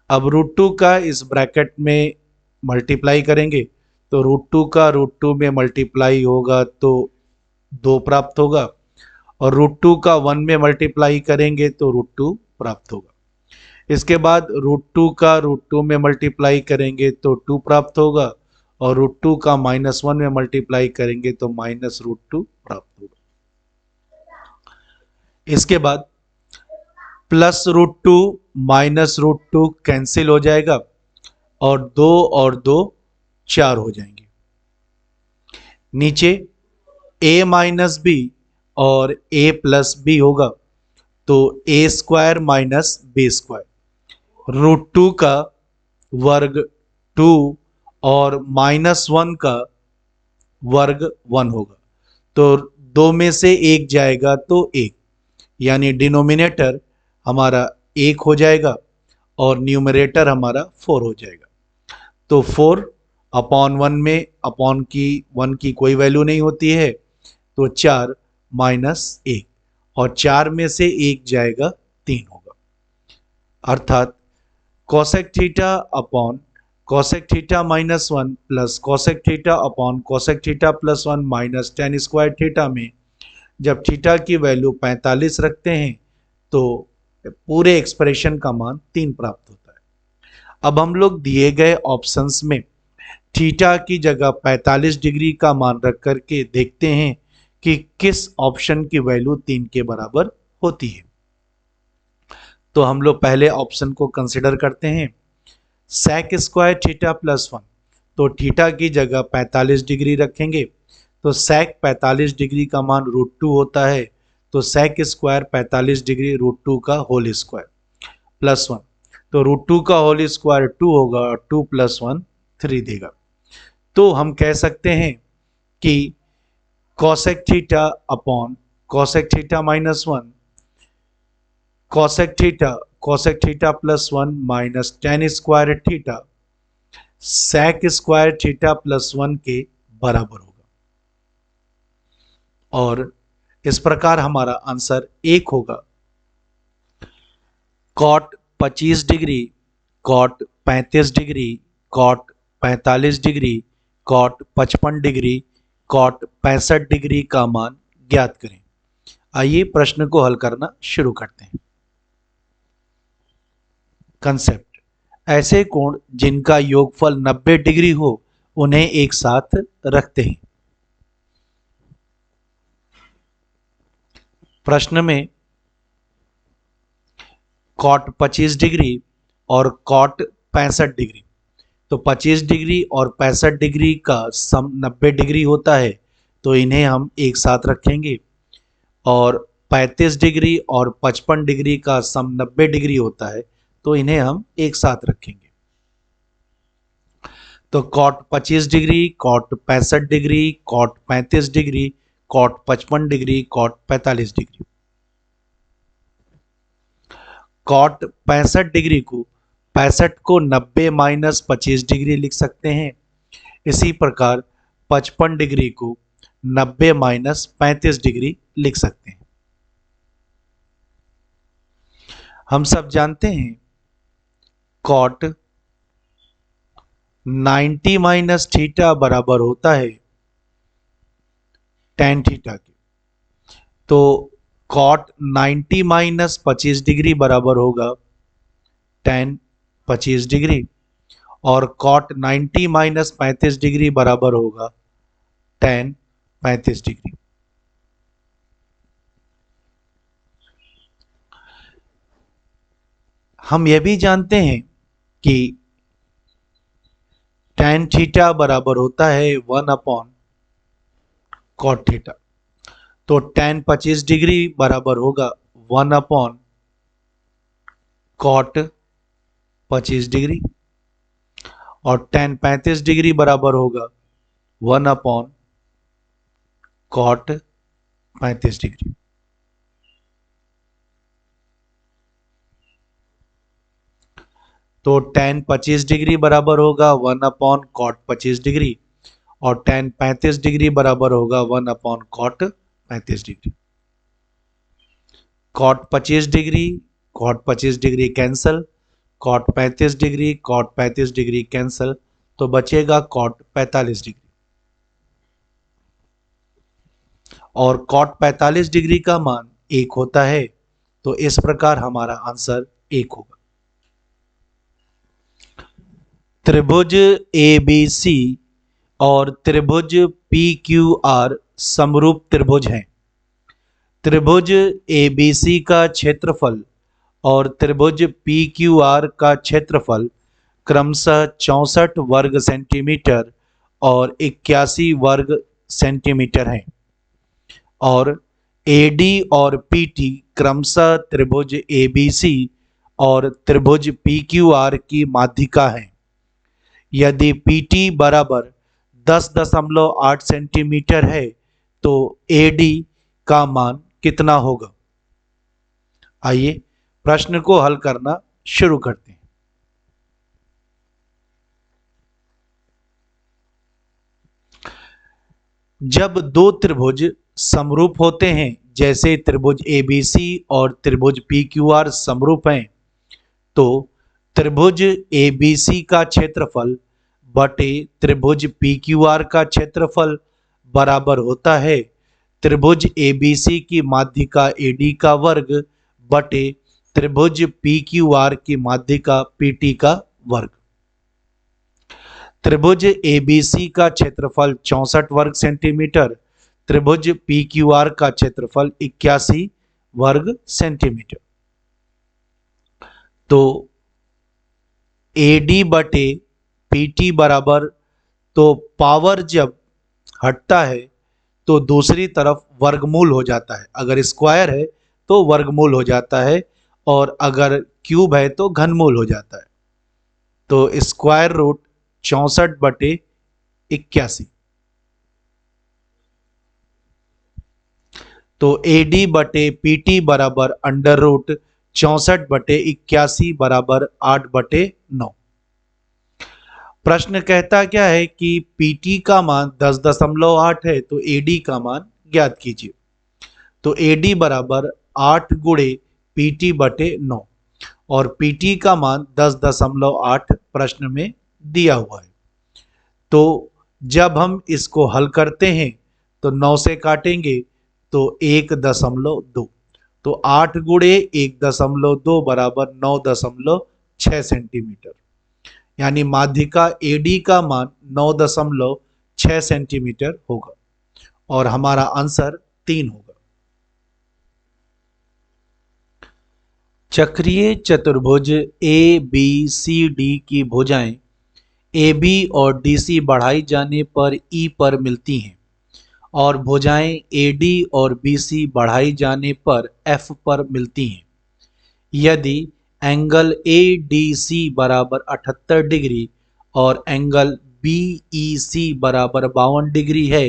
अब √2 का इस ब्रैकेट में मल्टीप्लाई करेंगे तो √2 का √2 में मल्टीप्लाई होगा तो 2 प्राप्त होगा और √2 का 1 में मल्टीप्लाई करेंगे तो √2 प्राप्त होगा। इसके बाद √2 का √2 में मल्टीप्लाई करेंगे तो 2 प्राप्त होगा और √2 का -1 में मल्टीप्लाई करेंगे तो -√2 प्राप्त होगा। इसके बाद +√2 -√2 कैंसिल हो जाएगा और 2 और 2 4 हो जाएंगे। नीचे a - b और a + b होगा, तो a² - b²। √2 का वर्ग 2 और -1 का वर्ग 1 होगा, तो 2 में से 1 जाएगा तो 1, यानी डिनोमिनेटर हमारा 1 हो जाएगा और न्यूमरेटर हमारा 4 हो जाएगा। तो 4/1 में /1 की कोई वैल्यू नहीं होती है, तो 4 - 1 और 4 में से 1 जाएगा 3 होगा। अर्थात cosec theta upon cosec theta minus 1 plus cosec theta upon cosec theta plus 1 minus tan square theta में जब थीटा की वैल्यू 45 रखते हैं तो पूरे एक्सप्रेशन का मान 3 प्राप्त होता है। अब हम लोग दिए गए ऑप्शंस में थीटा की जगह 45 डिग्री का मान रख करके देखते हैं कि किस ऑप्शन की वैल्यू 3 के बराबर होती है। तो हम लोग पहले ऑप्शन को कंसिडर करते हैं, सेक स्क्वायर थीटा प्लस 1। तो थीटा की जगह 45 डिग्री रखेंगे तो सेक 45 डिग्री का मान √2 होता है। तो सेक स्क्वायर 45 डिग्री √2 का होल स्क्वायर प्लस 1। तो √2 का होल स्क्वायर 2 होगा और 2 प्लस 1 3 देगा। तो हम कह सकते हैं कि cosec theta upon cosec theta minus 1 cosec theta plus 1 minus tan square theta sec square theta plus 1 के बराबर होगा। और इस प्रकार हमारा आंसर 1 होगा। Cot 25 degree, cot 35 degree, cot 45 degree, cot 55 degree, cot 65 degree का मान ज्ञात करें। आइए प्रश्न को हल करना शुरू करते हैं। कंसेप्ट, ऐसे कोण जिनका योगफल 90 डिग्री हो उन्हें एक साथ रखते हैं। प्रश्न में कॉट 25 डिग्री और कॉट 65 डिग्री, तो 25 डिग्री और 65 डिग्री का सम 90 डिग्री होता है, तो इन्हें हम एक साथ रखेंगे। और 35 डिग्री और 55 डिग्री का सम 90 डिग्री होता है, तो इन्हें हम एक साथ रखेंगे। तो cot 25 degree, cot 65 degree, cot 35 degree, cot 55 degree, cot 45 degree. Cot 65 degree को 65 को 90 माइनस 25 डिग्री लिख सकते हैं। इसी प्रकार 55 डिग्री को 90 माइनस 35 डिग्री लिख सकते हैं। हम सब जानते हैं कॉट 90 माइनस थीटा बराबर होता है टेन थीटा के। तो कॉट 90 माइनस 25 डिग्री बराबर होगा टेन 25 डिग्री, और कॉट 90 माइनस 35 डिग्री बराबर होगा टेन 35 डिग्री। हम यह भी जानते हैं कि टेन थीटा बराबर होता है 1 अपॉन कॉट थीटा। तो टेन 25 डिग्री बराबर होगा 1 अपॉन कॉट 25 डिग्री, और टेन 35 डिग्री बराबर होगा 1 अपॉन कॉट 35 डिग्री। तो टेन 25 डिग्री बराबर होगा 1 अपॉन कॉट 25 डिग्री, और टेन 35 डिग्री बराबर होगा 1 upon cot 35 degree. Cot 25 degree, cot 25 degree cancel, cot 35 degree, cot 35 degree cancel, तो बचेगा कॉट 45 डिग्री। और कॉट 45 डिग्री का मान 1 होता है, तो इस प्रकार हमारा आंसर 1 होगा। त्रिभुज ABC और त्रिभुज PQR समरूप त्रिभुज हैं। त्रिभुज ABC का क्षेत्रफल और त्रिभुज PQR का क्षेत्रफल क्रमशः 64 वर्ग सेंटीमीटर और 81 वर्ग सेंटीमीटर हैं, और AD और PT क्रमशः त्रिभुज ABC और त्रिभुज PQR की माध्यिका हैं। यदि PT बराबर 10.8 सेंटीमीटर है तो AD का मान कितना होगा? आइए प्रश्न को हल करना शुरू करते हैं। जब दो त्रिभुज समरूप होते हैं, जैसे त्रिभुज एबीसी और त्रिभुज पीक्यूआर समरूप हैं, तो त्रिभुज एबीसी का क्षेत्रफल बटे त्रिभुज पीक्यूआर का क्षेत्रफल बराबर होता है त्रिभुज एबीसी की माध्यिका एडी का वर्ग बटे त्रिभुज पीक्यूआर की माध्यिका पीटी का वर्ग। त्रिभुज एबीसी का क्षेत्रफल 64 वर्ग सेंटीमीटर, त्रिभुज पीक्यूआर का क्षेत्रफल 81 वर्ग सेंटीमीटर। तो एडी बटे पीटी बराबर, तो पावर जब हटता है तो दूसरी तरफ वर्गमूल हो जाता है, अगर स्क्वायर है तो वर्गमूल हो जाता है और अगर क्यूब है तो घनमूल हो जाता है। तो स्क्वायर रूट 64 बटे 81। तो एडी बटे पीटी बराबर अंडर रूट 64 बटे 81 बराबर 8 बटे 9। प्रश्न कहता क्या है कि पीटी का मान 10.8 है, तो एडी का मान ज्ञात कीजिए। तो एडी बराबर 8 गुणे पीटी बटे 9 और पीटी का मान 10.8 प्रश्न में दिया हुआ है। तो जब हम इसको हल करते हैं तो 9 से काटेंगे तो 1.2, तो 8 गुणे 1.2 बराबर 9.6 सेंटीमीटर, यानी माध्यिका एडी का मान 9.6 सेंटीमीटर होगा और हमारा आंसर 3 होगा। चक्रीय चतुर्भुज ए बी सी डी की भुजाएं ए बी और डी सी बढ़ाई जाने पर ई पर मिलती हैं और भुजाएं ए डी और बी सी बढ़ाई जाने पर एफ पर मिलती हैं। यदि एंगल ए डी सी बराबर 78 डिग्री और एंगल बी ई सी बराबर 52 डिग्री है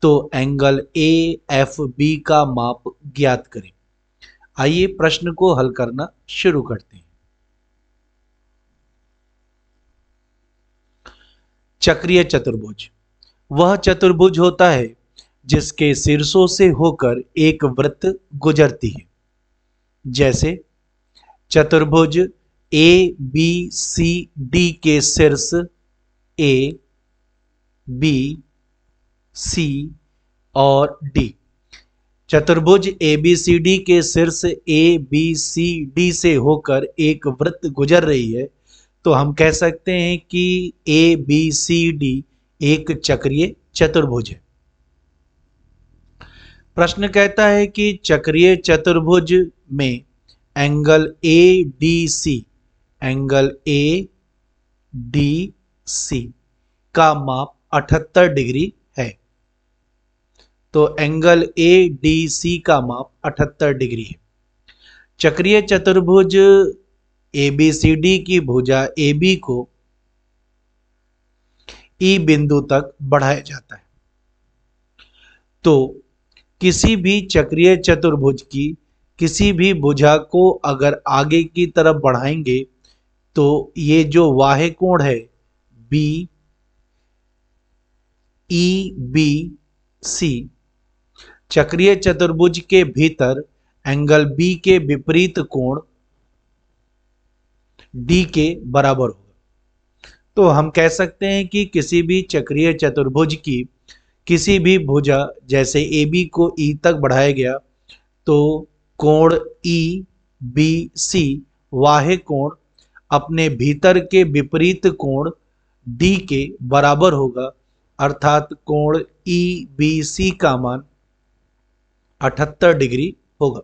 तो एंगल ए एफ बी का माप ज्ञात करें। आइए प्रश्न को हल करना शुरू करते हैं। चक्रीय चतुर्भुज वह चतुर्भुज होता है जिसके शीर्षों से होकर एक वृत्त गुजरती है। जैसे चतुर्भुज ए बी सी डी के शीर्ष ए बी सी और डी। चतुर्भुज ए बी सी डी के शीर्ष ए बी सी डी से होकर एक वृत्त गुजर रही है, तो हम कह सकते हैं कि ए बी सी डी एक चक्रीय चतुर्भुज है। प्रश्न कहता है कि चक्रीय चतुर्भुज में angle A D C, angle A D C का माप 78 डिग्री है। तो एंगल ए डी सी का माप 78 डिग्री है। चक्रीय चतुर्भुज ए बी सी डी की भुजा ए बी को ई बिंदु तक बढ़ाया जाता है। तो किसी भी चक्रीय चतुर्भुज की किसी भी भुजा को अगर आगे की तरफ बढ़ाएंगे तो ये जो बाह्य कोण है बी ई बी सी, चक्रीय चतुर्भुज के भीतर एंगल बी के विपरीत कोण डी के बराबर होगा। तो हम कह सकते हैं कि किसी भी चक्रीय चतुर्भुज की किसी भी भुजा, जैसे ए बी को ई तक बढ़ाया गया तो कोण ई बी सी बाह्य कोण अपने भीतर के विपरीत कोण डी के बराबर होगा, अर्थात कोण ई बी सी का मान 78 डिग्री होगा।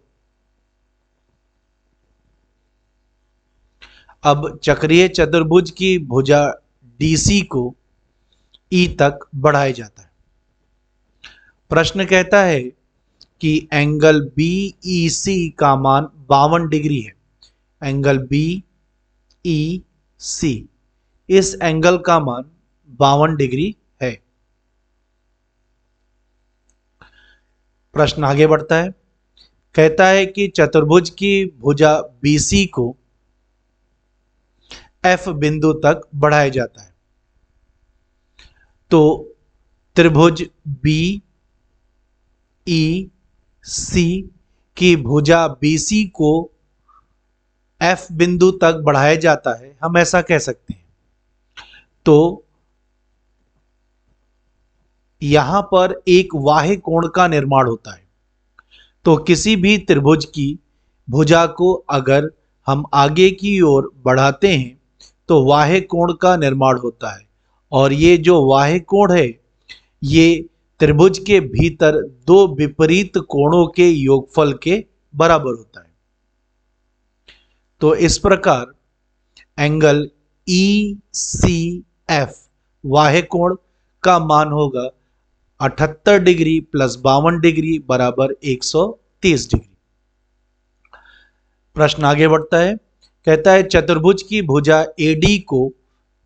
अब चक्रीय चतुर्भुज की भुजा डीसी को ई तक बढ़ाया जाता है। प्रश्न कहता है कि एंगल बी ई सी का मान 52 डिग्री है। एंगल बी ई सी, इस एंगल का मान 52 डिग्री है। प्रश्न आगे बढ़ता है, कहता है कि चतुर्भुज की भुजा बीसी को एफ बिंदु तक बढ़ाया जाता है। तो त्रिभुज बी ई सी की भुजा BC को F बिंदु तक बढ़ाया जाता है, हम ऐसा कह सकते हैं। तो यहां पर एक बाह्य कोण का निर्माण होता है। तो किसी भी त्रिभुज की भुजा को अगर हम आगे की ओर बढ़ाते हैं तो बाह्य कोण का निर्माण होता है, और ये जो बाह्य कोण है ये त्रिभुज के भीतर दो विपरीत कोणों के योगफल के बराबर होता है। तो इस प्रकार एंगल ECF बाह्य कोण का मान होगा 78 डिग्री प्लस 52 डिग्री बराबर 130 डिग्री। प्रश्न आगे बढ़ता है, कहता है चतुर्भुज की भुजा AD को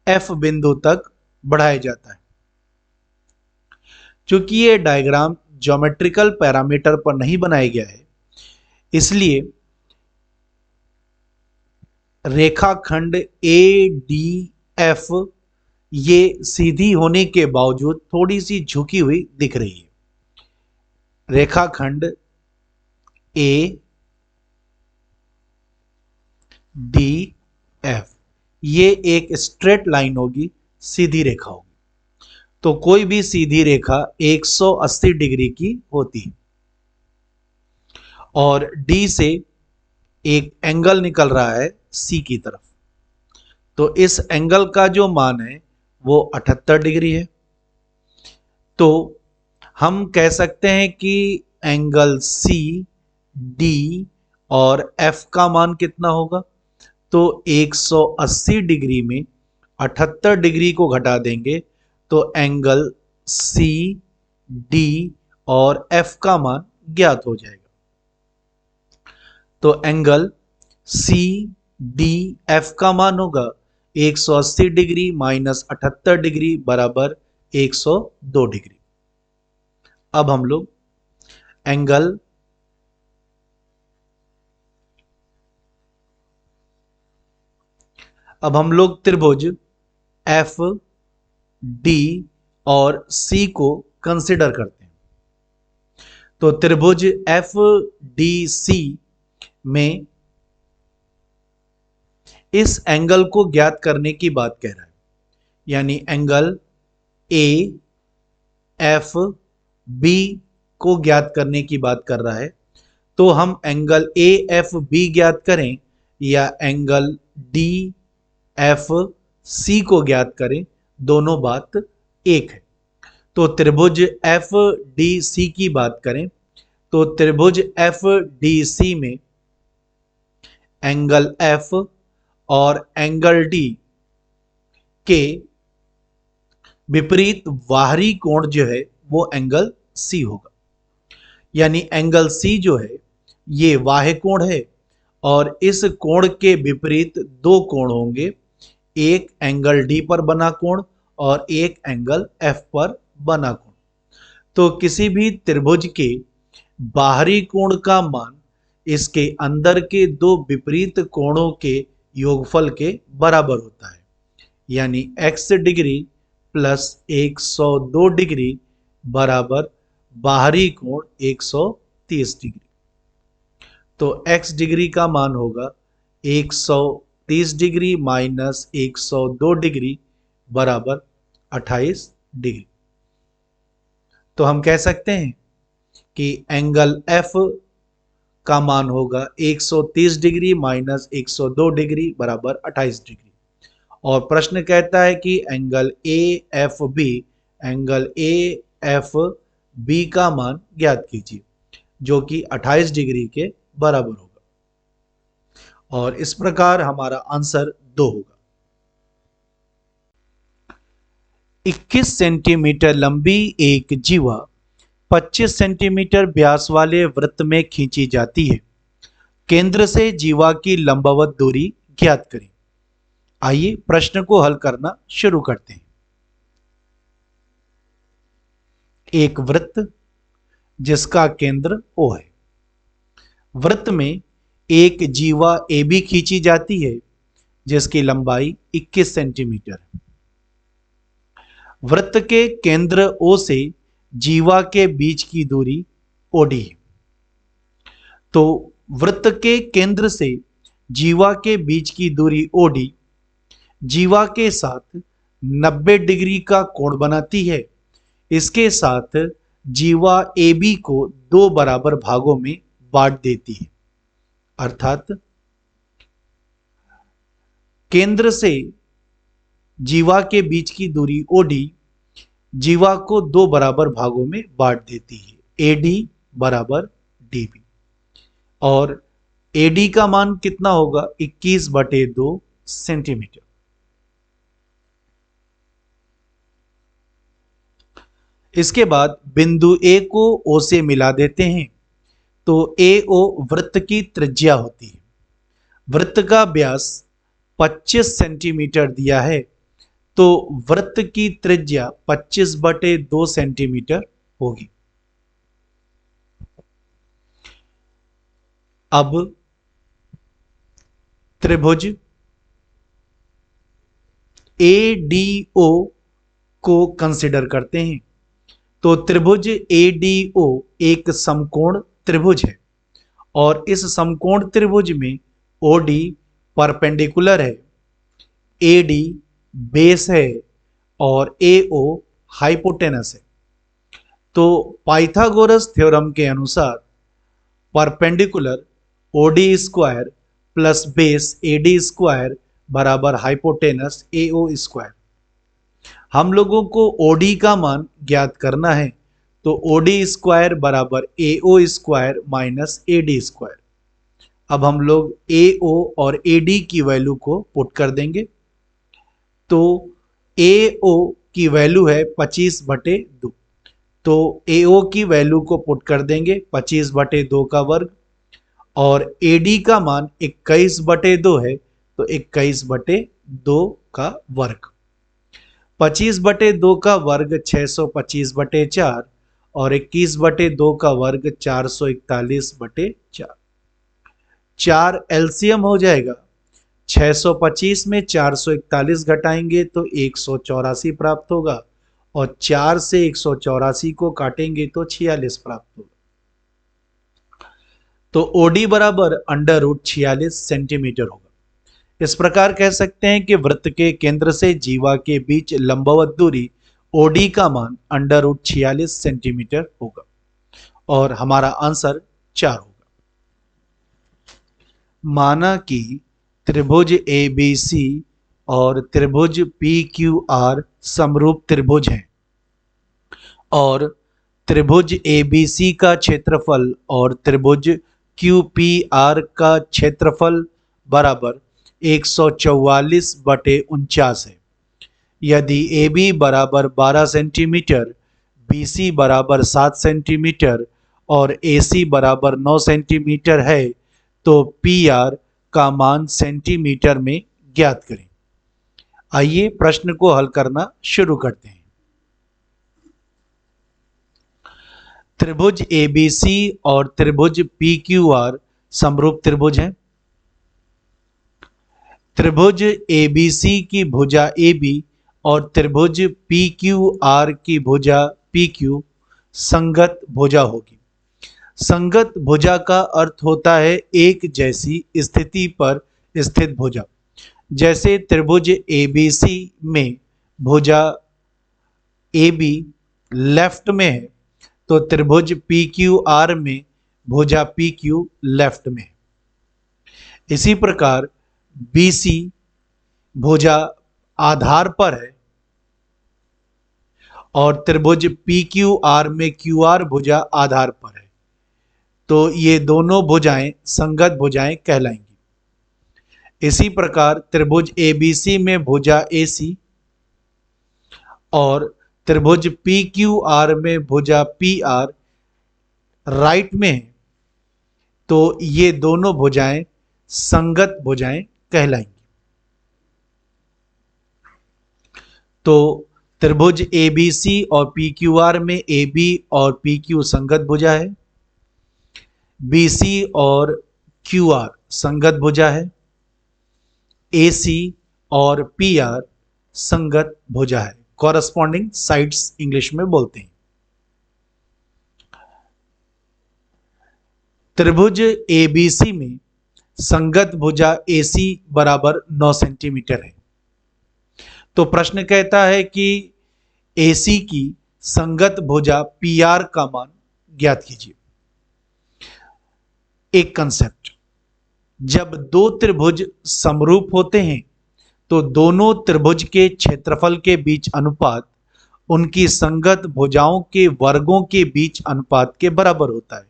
F बिंदु तक बढ़ाया जाता है। चूंकि ये डायग्राम ज्योमेट्रिकल पैरामीटर पर नहीं बनाया गया है, इसलिए रेखाखंड ADF ये सीधी होने के बावजूद थोड़ी सी झुकी हुई दिख रही है। रेखाखंड ADF ये एक स्ट्रेट लाइन होगी, सीधी रेखा होगी। तो कोई भी सीधी रेखा 180 डिग्री की होती है, और D से एक एंगल निकल रहा है C की तरफ। तो इस एंगल का जो मान है वो 78 डिग्री है। तो हम कह सकते हैं कि एंगल CD और F का मान कितना होगा। तो 180 डिग्री में 78 डिग्री को घटा देंगे तो एंगल CD और F का मान ज्ञात हो जाएगा। तो एंगल CDF का मान होगा 180 डिग्री माइनस 78 डिग्री बराबर 102 डिग्री। अब हम लोग त्रिभुज FD और C को कंसिडर करते हैं। तो त्रिभुज FDC में इस एंगल को ज्ञात करने की बात कह रहा है, यानी एंगल AFB को ज्ञात करने की बात कर रहा है। तो हम एंगल AFB ज्ञात करें या एंगल DFC को ज्ञात करें, दोनों बात एक है। तो त्रिभुज FDC की बात करें तो त्रिभुज FDC में एंगल F और एंगल D के विपरीत बाहरी कोण जो है वो एंगल C होगा। यानी एंगल C जो है ये बाह्य कोण है, और इस कोण के विपरीत दो कोण होंगे, एक एंगल D पर बना कोण और एक एंगल F पर बना कोण। तो किसी भी त्रिभुज के बाहरी कोण का मान इसके अंदर के दो विपरीत कोणों के योगफल के बराबर होता है, यानी x डिग्री प्लस 102 डिग्री बराबर बाहरी कोण 130 डिग्री। तो x डिग्री का मान होगा 130 डिग्री माइनस 102 डिग्री बराबर 28 डिग्री। तो हम कह सकते हैं कि एंगल F का मान होगा 130 डिग्री माइनस 102 डिग्री बराबर 28 डिग्री। और प्रश्न कहता है कि एंगल AFB का मान ज्ञात कीजिए, जो कि 28 डिग्री के बराबर होगा। और इस प्रकार हमारा आंसर 2 होगा। 21 सेंटीमीटर लंबी एक जीवा 25 सेंटीमीटर व्यास वाले वृत्त में खींची जाती है। केंद्र से जीवा की लंबवत दूरी ज्ञात करें। आइए प्रश्न को हल करना शुरू करते हैं। एक वृत्त जिसका केंद्र O है, वृत्त में एक जीवा AB खींची जाती है जिसकी लंबाई 21 सेंटीमीटर है। वृत्त के केंद्र O से जीवा के बीच की दूरी ओडी है। तो वृत्त के केंद्र से जीवा के बीच की दूरी ओडी जीवा के साथ 90 डिग्री का कोण बनाती है। इसके साथ जीवा ए बी को दो बराबर भागों में बांट देती है, अर्थात केंद्र से जीवा के बीच की दूरी ओडी जीवा को दो बराबर भागों में बांट देती है, एडी बराबर डीबी। और एडी का मान कितना होगा? 21/2 सेंटीमीटर। इसके बाद बिंदु ए को ओ से मिला देते हैं। तो ए ओ वृत्त की त्रिज्या होती है। वृत्त का व्यास 25 सेंटीमीटर दिया है, तो वृत्त की त्रिज्या 25/2 सेंटीमीटर होगी। अब त्रिभुज एडीओ को कंसिडर करते हैं। तो त्रिभुज एडीओ एक समकोण त्रिभुज है और इस समकोण त्रिभुज में ओडी परपेंडिकुलर है, एडी बेस है और एओ हाइपोटेनस है। तो पाइथागोरस थ्योरम के अनुसार perpendicular OD square plus base AD square बराबर हाइपोटेनस एओ स्क्वायर। हम लोगों को ओडी का मान ज्ञात करना है, तो ओडी स्क्वायर बराबर एओ स्क्वायर माइनस एडी स्क्वायर। अब हम लोग एओ और एडी की वैल्यू को पुट कर देंगे। तो एओ की वैल्यू है 25/2, तो एओ की वैल्यू को पुट कर देंगे 25/2 का वर्ग, और एडी का मान 21/2 है, तो 21/2 का वर्ग। 25/2 का वर्ग 625/4 और 21/2 का वर्ग 441/4। 4 एलसीएम हो जाएगा। 625 में 441 घटाएंगे तो 184 प्राप्त होगा, और 4 से 184 को काटेंगे तो 46 प्राप्त होगा। तो ओडी बराबर √46 सेंटीमीटर होगा। इस प्रकार कह सकते हैं कि वृत्त के केंद्र से जीवा के बीच लंबवत दूरी ओडी का मान √46 सेंटीमीटर होगा, और हमारा आंसर 4 होगा। माना कि त्रिभुज एबीसी और त्रिभुज पीक्यूआर समरूप त्रिभुज हैं, और त्रिभुज एबीसी का क्षेत्रफल और त्रिभुज क्यूपीआर का क्षेत्रफल बराबर 144/49 है। यदि ए बी बराबर 12 सेंटीमीटर, बी सी बराबर 7 सेंटीमीटर और ए सी बराबर 9 सेंटीमीटर है, तो पी आर का मान सेंटीमीटर में ज्ञात करें। आइए प्रश्न को हल करना शुरू करते हैं। त्रिभुज एबीसी और त्रिभुज पीक्यूआर समरूप त्रिभुज हैं। त्रिभुज एबीसी की भुजा AB और त्रिभुज PQR की भुजा PQ संगत भुजा होगी। संगत भुजा का अर्थ होता है एक जैसी स्थिति पर स्थित भुजा। जैसे त्रिभुज ABC में भुजा AB लेफ्ट में है, तो त्रिभुज PQR में भुजा PQ लेफ्ट में है। इसी प्रकार BC भुजा आधार पर है और त्रिभुज PQR में QR भुजा आधार पर है, तो ये दोनों भुजाएं संगत भुजाएं कहलाएंगी। इसी प्रकार त्रिभुज ABC में भुजा AC और त्रिभुज PQR में भुजा PR राइट में है, तो ये दोनों भुजाएं संगत भुजाएं कहलाएंगी। तो त्रिभुज ABC और PQR में AB और PQ संगत भुजा है, BC और QR संगत भुजा है, AC और PR संगत भुजा है। कॉरस्पॉन्डिंग साइड्स इंग्लिश में बोलते हैं। त्रिभुज एबीसी में संगत भुजा AC बराबर 9 सेंटीमीटर है। तो प्रश्न कहता है कि AC की संगत भुजा PR का मान ज्ञात कीजिए। एक कंसेप्ट, जब दो त्रिभुज समरूप होते हैं तो दोनों त्रिभुज के क्षेत्रफल के बीच अनुपात उनकी संगत भुजाओं के वर्गों के बीच अनुपात के बराबर होता है।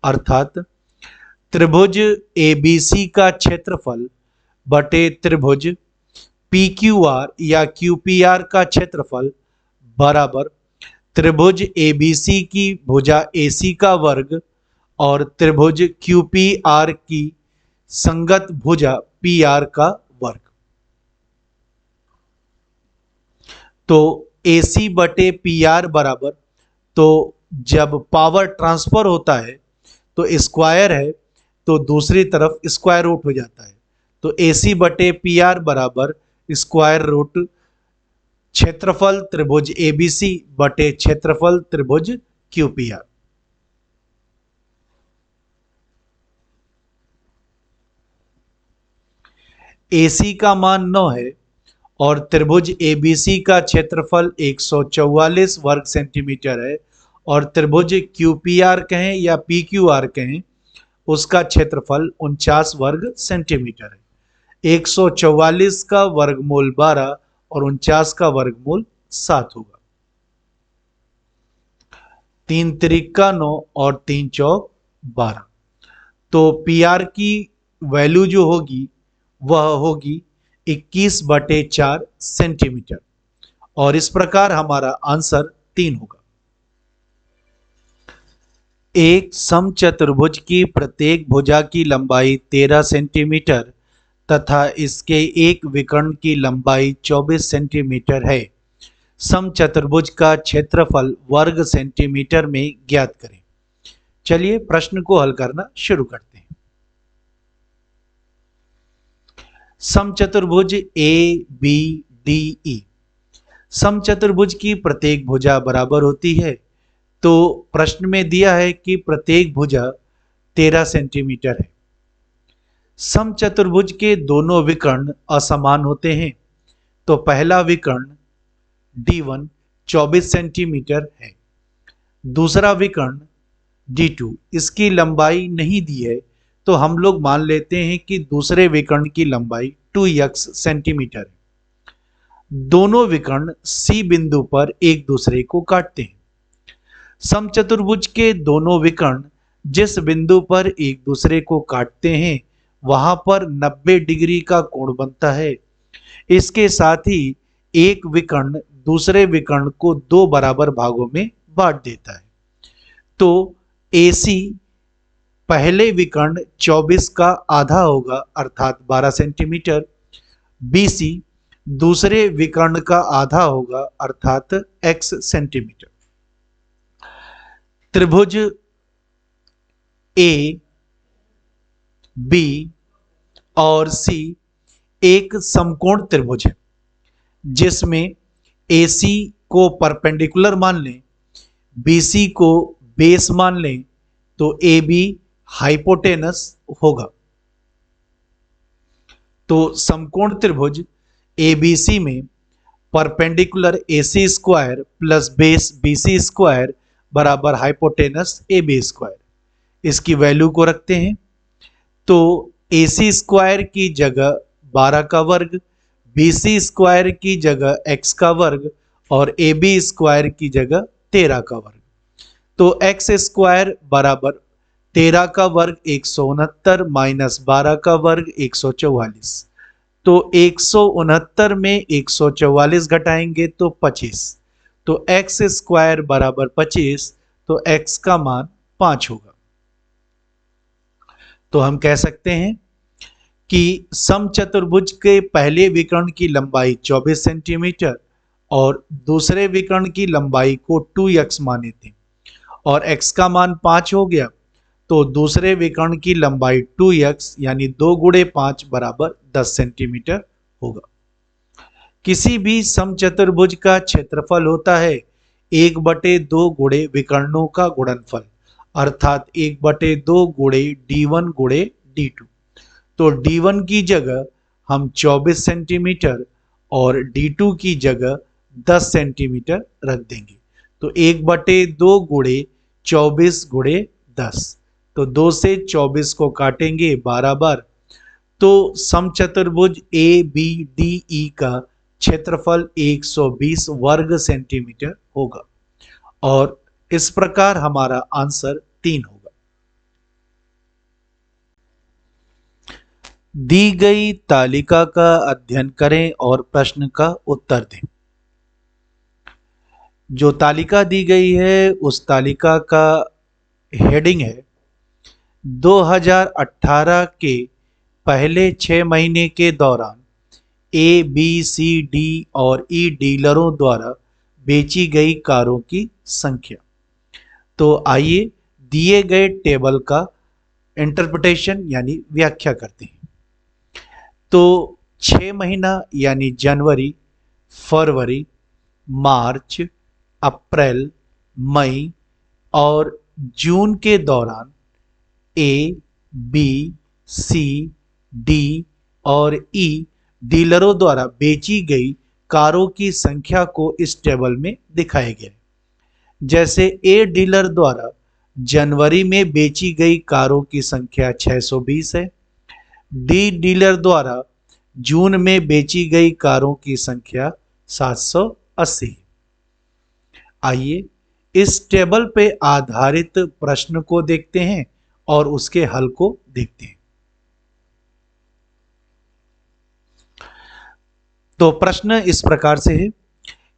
अर्थात त्रिभुज ABC का क्षेत्रफल बटे त्रिभुज PQR या QPR का क्षेत्रफल बराबर त्रिभुज ABC की भुजा AC का वर्ग और त्रिभुज QPR की संगत भुजा PR का वर्ग। तो AC बटे PR बराबर, तो जब पावर ट्रांसफर होता है तो स्क्वायर है तो दूसरी तरफ स्क्वायर रूट हो जाता है। तो AC बटे PR बराबर स्क्वायर रूट क्षेत्रफल त्रिभुज ABC बटे क्षेत्रफल त्रिभुज QPR। AC का मान 9 है और त्रिभुज ABC का क्षेत्रफल 144 वर्ग सेंटीमीटर है और त्रिभुज QPR कहें या PQR कहें उसका क्षेत्रफल 49 वर्ग सेंटीमीटर है। 144 का वर्गमूल 12 और 49 का वर्गमूल 7 होगा। 3 त्रिका 9 और 3 चौक 12। तो PR की वैल्यू जो होगी वह होगी 21/4 सेंटीमीटर और इस प्रकार हमारा आंसर 3 होगा। एक समचतुर्भुज की प्रत्येक भुजा की लंबाई 13 सेंटीमीटर तथा इसके एक विकर्ण की लंबाई 24 सेंटीमीटर है। समचतुर्भुज का क्षेत्रफल वर्ग सेंटीमीटर में ज्ञात करें। चलिए प्रश्न को हल करना शुरू करते हैं। समचतुर्भुज ABDE। समचतुर्भुज की प्रत्येक भुजा बराबर होती है। तो प्रश्न में दिया है कि प्रत्येक भुजा 13 सेंटीमीटर है। समचतुर्भुज के दोनों विकर्ण असमान होते हैं। तो पहला विकर्ण D1 24 सेंटीमीटर है। दूसरा विकर्ण D2 इसकी लंबाई नहीं दी है तो हम लोग मान लेते हैं कि दूसरे विकर्ण की लंबाई 2x सेंटीमीटर है। दोनों विकर्ण C बिंदु पर एक दूसरे को काटते हैं। समचतुर्भुज के दोनों विकर्ण जिस बिंदु पर एक दूसरे को काटते हैं वहां पर 90 डिग्री का कोण बनता है। इसके साथ ही एक विकर्ण दूसरे विकर्ण को 2 बराबर भागों में बांट देता है। तो AC पहले विकर्ण 24 का आधा होगा अर्थात 12 सेंटीमीटर। BC दूसरे विकर्ण का आधा होगा अर्थात x सेंटीमीटर। त्रिभुज A, B और C एक समकोण त्रिभुज है जिसमें AC को परपेंडिकुलर मान लें, BC को बेस मान लें तो AB हाइपोटेनस होगा। तो समकोण त्रिभुज ABC में perpendicular AC square plus base BC square बराबर हाइपोटेनस AB स्क्वायर। इसकी वैल्यू को रखते हैं तो AC स्क्वायर की जगह 12 का वर्ग, BC स्क्वायर की जगह x का वर्ग और AB स्क्वायर की जगह 13 का वर्ग। तो x स्क्वायर बराबर 13 का वर्ग 169 माइनस 12 का वर्ग 144। तो 169 में 144 घटाएंगे तो 25। तो x स्क्वायर बराबर 25, तो x का मान 5 होगा। तो हम कह सकते हैं कि समचतुर्भुज के पहले विकर्ण की लंबाई 24 सेंटीमीटर और दूसरे विकर्ण की लंबाई को 2x माने थे और x का मान 5 हो गया। तो दूसरे विकर्ण की लंबाई 2x यानी 2 गुणे 5 बराबर 10 सेंटीमीटर होगा। किसी भी समचतुर्भुज का क्षेत्रफल होता है 1/2 गुणे विकर्णों का गुणनफल अर्थात 1/2 गुणे D1 गुणे D2। तो D1 की जगह हम 24 सेंटीमीटर और D2 की जगह 10 सेंटीमीटर रख देंगे। तो 1/2 गुणे 24 गुणे 10। तो 2 से 24 को काटेंगे 12 बार। तो समचतुर्भुज ए बी डी ई का क्षेत्रफल 120 वर्ग सेंटीमीटर होगा और इस प्रकार हमारा आंसर 3 होगा। दी गई तालिका का अध्ययन करें और प्रश्न का उत्तर दें। जो तालिका दी गई है उस तालिका का हेडिंग है 2018 के पहले 6 महीने के दौरान ए बी सी डी और ई डीलरों द्वारा बेची गई कारों की संख्या। तो आइए दिए गए टेबल का इंटरप्रिटेशन यानी व्याख्या करते हैं। तो 6 महीना यानी जनवरी, फरवरी, मार्च, अप्रैल, मई और जून के दौरान ए, बी, सी, डी और ई डीलरों द्वारा बेची गई कारों की संख्या को इस टेबल में दिखाया गया है। जैसे ए डीलर द्वारा जनवरी में बेची गई कारों की संख्या 620 है। डी डीलर द्वारा जून में बेची गई कारों की संख्या 780 है। आइए इस टेबल पे आधारित प्रश्न को देखते हैं और उसके हल को देखते हैं। तो प्रश्न इस प्रकार से है,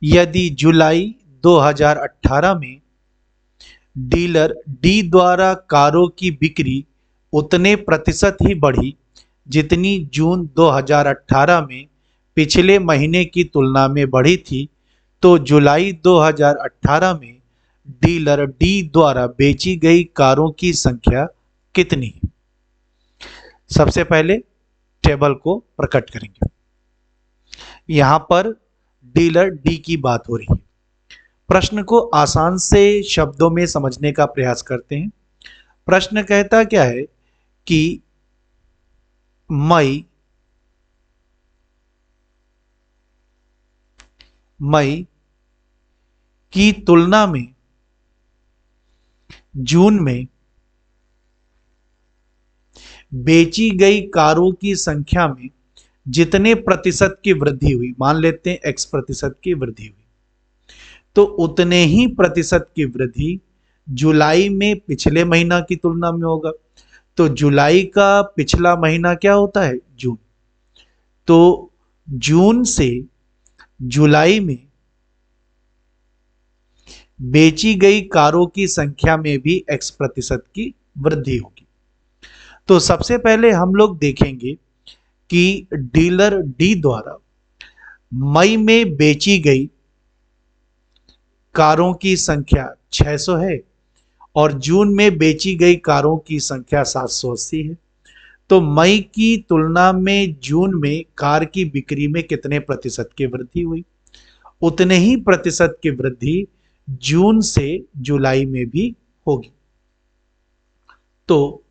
यदि जुलाई 2018 में डीलर डी द्वारा कारों की बिक्री उतने प्रतिशत ही बढ़ी जितनी जून 2018 में पिछले महीने की तुलना में बढ़ी थी, तो जुलाई 2018 में डीलर डी द्वारा बेची गई कारों की संख्या कितनी है। सबसे पहले टेबल को प्रकट करेंगे। यहां पर डीलर डी की बात हो रही है। प्रश्न को आसान से शब्दों में समझने का प्रयास करते हैं। प्रश्न कहता क्या है कि मई की तुलना में जून में बेची गई कारों की संख्या में जितने प्रतिशत की वृद्धि हुई, मान लेते हैं x प्रतिशत की वृद्धि हुई, तो उतने ही प्रतिशत की वृद्धि जुलाई में पिछले महीना की तुलना में होगा। तो जुलाई का पिछला महीना क्या होता है? जून। तो जून से जुलाई में बेची गई कारों की संख्या में भी x प्रतिशत की वृद्धि होगी। तो सबसे पहले हम लोग देखेंगे कि डीलर डी द्वारा मई में बेची गई कारों की संख्या 600 है और जून में बेची गई कारों की संख्या 780 है। तो मई की तुलना में जून में कार की बिक्री में कितने प्रतिशत की वृद्धि हुई? उतने ही प्रतिशत की वृद्धि जून से जुलाई में भी होगी। तो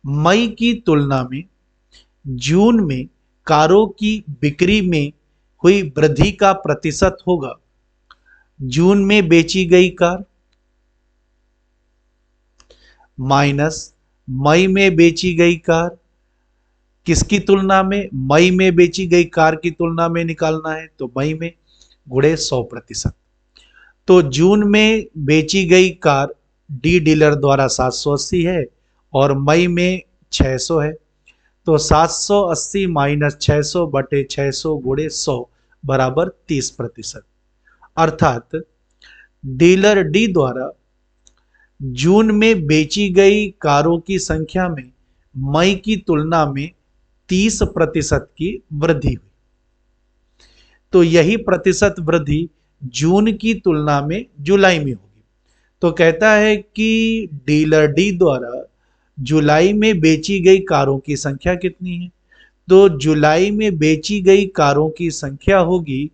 मई की तुलना में जून में कारों की बिक्री में हुई वृद्धि का प्रतिशत होगा जून में बेची गई कार माइनस मई में बेची गई कार। किसकी तुलना में? मई में बेची गई कार की तुलना में निकालना है, तो मई में गुणे 100%। तो जून में बेची गई कार डी डीलर द्वारा 780 है और मई में 600 है। तो 780 माइनस 600 बटे 600 गुणे 100 बराबर 30%। अर्थात डीलर डी द्वारा जून में बेची गई कारों की संख्या में मई की तुलना में 30% की वृद्धि हुई। तो यही प्रतिशत वृद्धि जून की तुलना में जुलाई में होगी। तो कहता है कि डीलर डी द्वारा जुलाई में बेची गई कारों की संख्या कितनी है? तो जुलाई में बेची गई कारों की संख्या होगी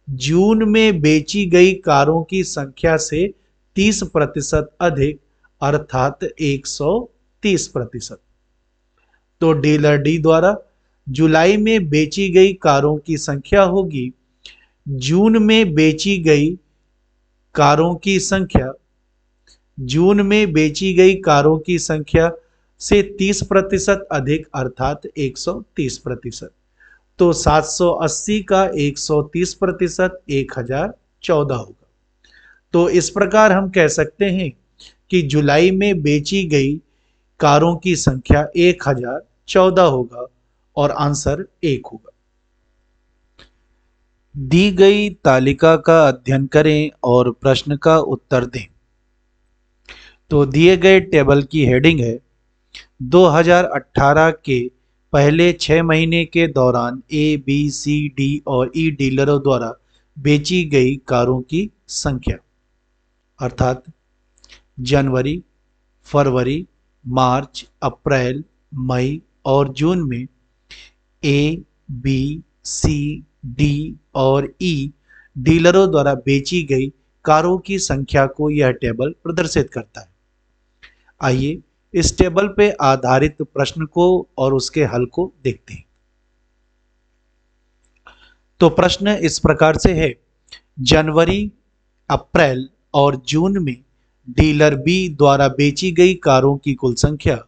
जून में बेची गई कारों की संख्या से 30% अधिक अर्थात 130%। तो डीलर डी द्वारा जुलाई में बेची गई कारों की संख्या होगी जून में बेची गई कारों की संख्या से 30% अधिक अर्थात 130%। तो 780 का 130% 1014 होगा। तो इस प्रकार हम कह सकते हैं कि जुलाई में बेची गई कारों की संख्या 1014 होगा और आंसर 1 होगा। दी गई तालिका का अध्ययन करें और प्रश्न का उत्तर दें। तो दिए गए टेबल की हेडिंग है 2018 के पहले 6 महीने के दौरान ए बी सी डी और ई डीलरों द्वारा बेची गई कारों की संख्या, अर्थात जनवरी, फरवरी, मार्च, अप्रैल, मई और जून में ए, बी, सी, डी और ई डीलरों द्वारा बेची गई कारों की संख्या को यह टेबल प्रदर्शित करता है। आइए इस टेबल पे आधारित प्रश्न को और उसके हल को देखते हैं। तो प्रश्न इस प्रकार से है, जनवरी, अप्रैल और जून में डीलर बी द्वारा बेची गई कारों की कुल संख्या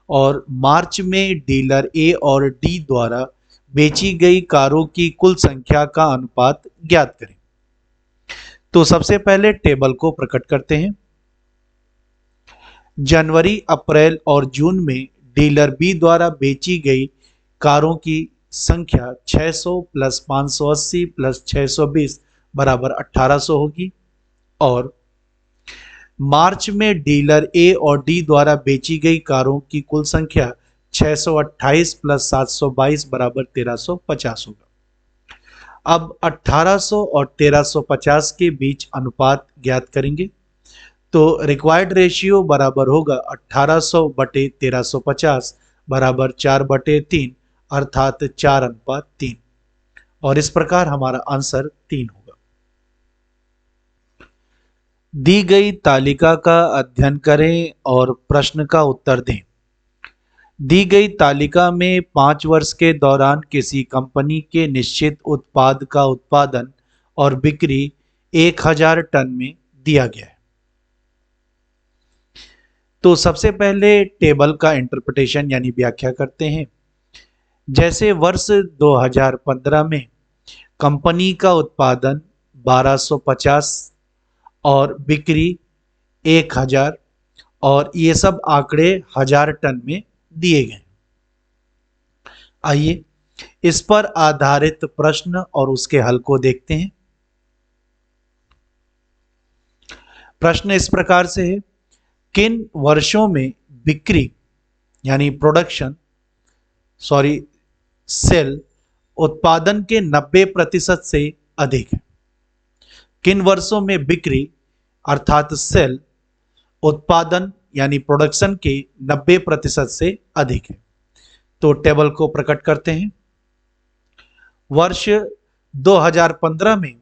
और मार्च में डीलर ए और डी द्वारा बेची गई कारों की कुल संख्या का अनुपात ज्ञात करें। तो सबसे पहले टेबल को प्रकट करते हैं। जनवरी, अप्रैल और जून में डीलर बी द्वारा बेची गई कारों की संख्या 600 प्लस 580 प्लस 620 बराबर 1800 होगी और मार्च में डीलर ए और डी द्वारा बेची गई कारों की कुल संख्या 628 प्लस 722 बराबर 1350 होगा। अब 1800 और 1350 के बीच अनुपात ज्ञात करेंगे। तो रिक्वायर्ड रेशियो बराबर होगा 1800 बटे 1350 बराबर 4/3 अर्थात 4:3 और इस प्रकार हमारा आंसर 3 होगा। दी गई तालिका का अध्ययन करें और प्रश्न का उत्तर दें। दी गई तालिका में 5 वर्ष के दौरान किसी कंपनी के निश्चित उत्पाद का उत्पादन और बिक्री 1000 टन में दिया गया है। तो सबसे पहले टेबल का इंटरप्रिटेशन यानी व्याख्या करते हैं। जैसे वर्ष 2015 में कंपनी का उत्पादन 1250 और बिक्री 1000 और ये सब आंकड़े 1000 टन में दिए गए। आइए इस पर आधारित प्रश्न और उसके हल को देखते हैं। प्रश्न इस प्रकार से है, किन वर्षों में बिक्री यानी सेल उत्पादन के 90% से अधिक है। किन वर्षों में बिक्री अर्थात सेल उत्पादन यानी प्रोडक्शन के 90% से अधिक है। तो टेबल को प्रकट करते हैं। वर्ष 2015 में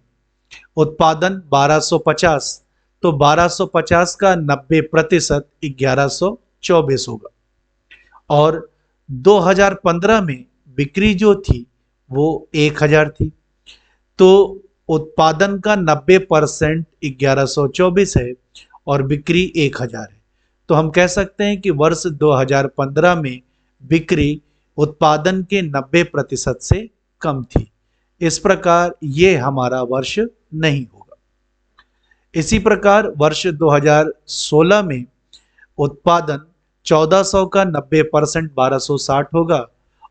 उत्पादन 1250, तो 1250 का 90% 1124 होगा और 2015 में बिक्री जो थी वो 1000 थी। तो उत्पादन का 90% 1124 है और बिक्री 1000 है। तो हम कह सकते हैं कि वर्ष 2015 में बिक्री उत्पादन के 90% से कम थी। इस प्रकार ये हमारा वर्ष नहीं होगा। इसी प्रकार वर्ष 2016 में उत्पादन 1400 का 90% 1260 होगा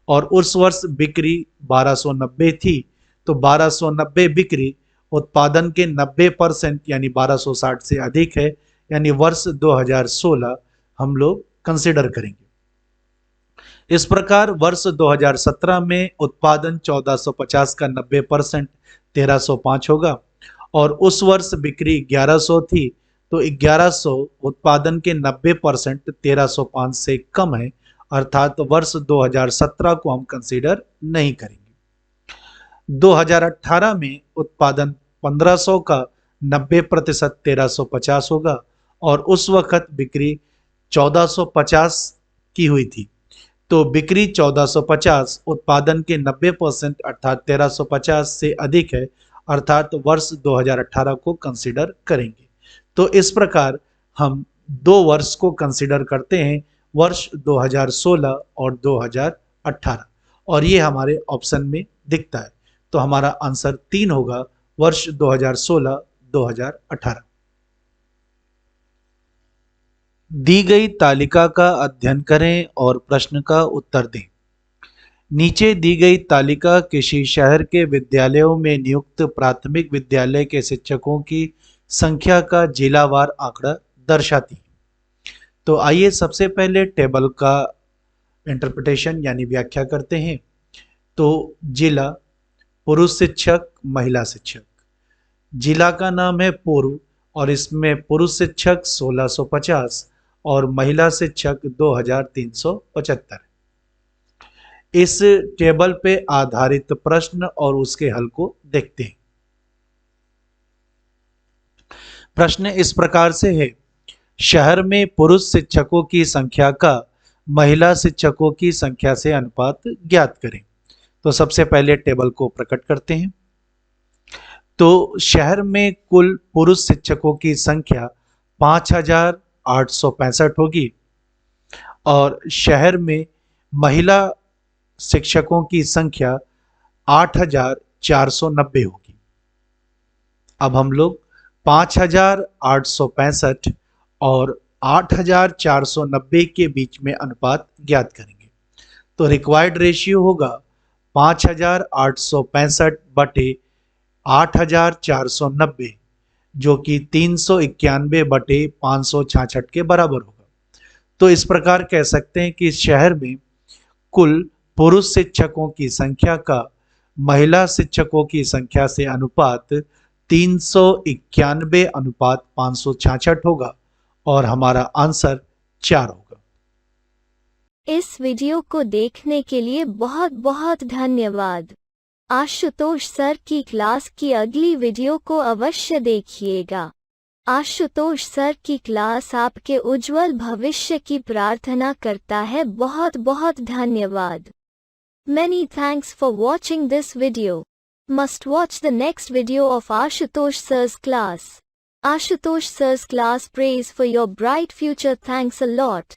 और उस वर्ष बिक्री 1290 थी। तो 1290 बिक्री उत्पादन के 90% यानी 1260 से अधिक है, यानी वर्ष 2016 हम लोग कंसिडर करेंगे। इस प्रकार वर्ष 2017 में उत्पादन 1450 का 90% 1305 होगा और उस वर्ष बिक्री 1100 थी। तो 1100 उत्पादन के 90% 1305 से कम है, अर्थात वर्ष 2017 को हम कंसीडर नहीं करेंगे। 2018 में उत्पादन 1500 का 90% 1350 होगा और उस वक्त बिक्री 1450 की हुई थी। तो बिक्री 1450 उत्पादन के 90% अर्थात 1350 से अधिक है, अर्थात वर्ष 2018 को कंसिडर करेंगे। तो इस प्रकार हम दो वर्ष को कंसिडर करते हैं, वर्ष 2016 और 2018, और ये हमारे ऑप्शन में दिखता है। तो हमारा आंसर 3 होगा, वर्ष 2016-2018। दी गई तालिका का अध्ययन करें और प्रश्न का उत्तर दें। नीचे दी गई तालिका किसी शहर के विद्यालयों में नियुक्त प्राथमिक विद्यालय के शिक्षकों की संख्या का जिलावार आंकड़ा दर्शाती है। तो आइए सबसे पहले टेबल का इंटरप्रिटेशन यानी व्याख्या करते हैं। तो जिला, पुरुष शिक्षक, महिला शिक्षक। जिला का नाम है पूर्व और इसमें पुरुष शिक्षक 1650 और महिला शिक्षक 2375। इस टेबल पे आधारित प्रश्न और उसके हल को देखते हैं। प्रश्न इस प्रकार से है, शहर में पुरुष शिक्षकों की संख्या का महिला शिक्षकों की संख्या से अनुपात ज्ञात करें। तो सबसे पहले टेबल को प्रकट करते हैं। तो शहर में कुल पुरुष शिक्षकों की संख्या 5865 होगी और शहर में महिला शिक्षकों की संख्या 8490 होगी। अब हम लोग 5865 और 8490 के बीच में अनुपात ज्ञात करेंगे। तो रिक्वायर्ड रेशियो होगा 5865 बटे 8490, जो कि 391/566 के बराबर होगा। तो इस प्रकार कह सकते हैं कि शहर में कुल पुरुष शिक्षकों की संख्या का महिला शिक्षकों की संख्या से अनुपात 391/566 होगा और हमारा आंसर 4 होगा। इस वीडियो को देखने के लिए बहुत बहुत धन्यवाद। आशुतोष सर की क्लास की अगली वीडियो को अवश्य देखिएगा। आशुतोष सर की क्लास आपके उज्जवल भविष्य की प्रार्थना करता है। बहुत बहुत धन्यवाद। Many thanks for watching this video. Must watch the next video of Ashutosh sir's class. Ashutosh sir's class prays for your bright future. Thanks a lot.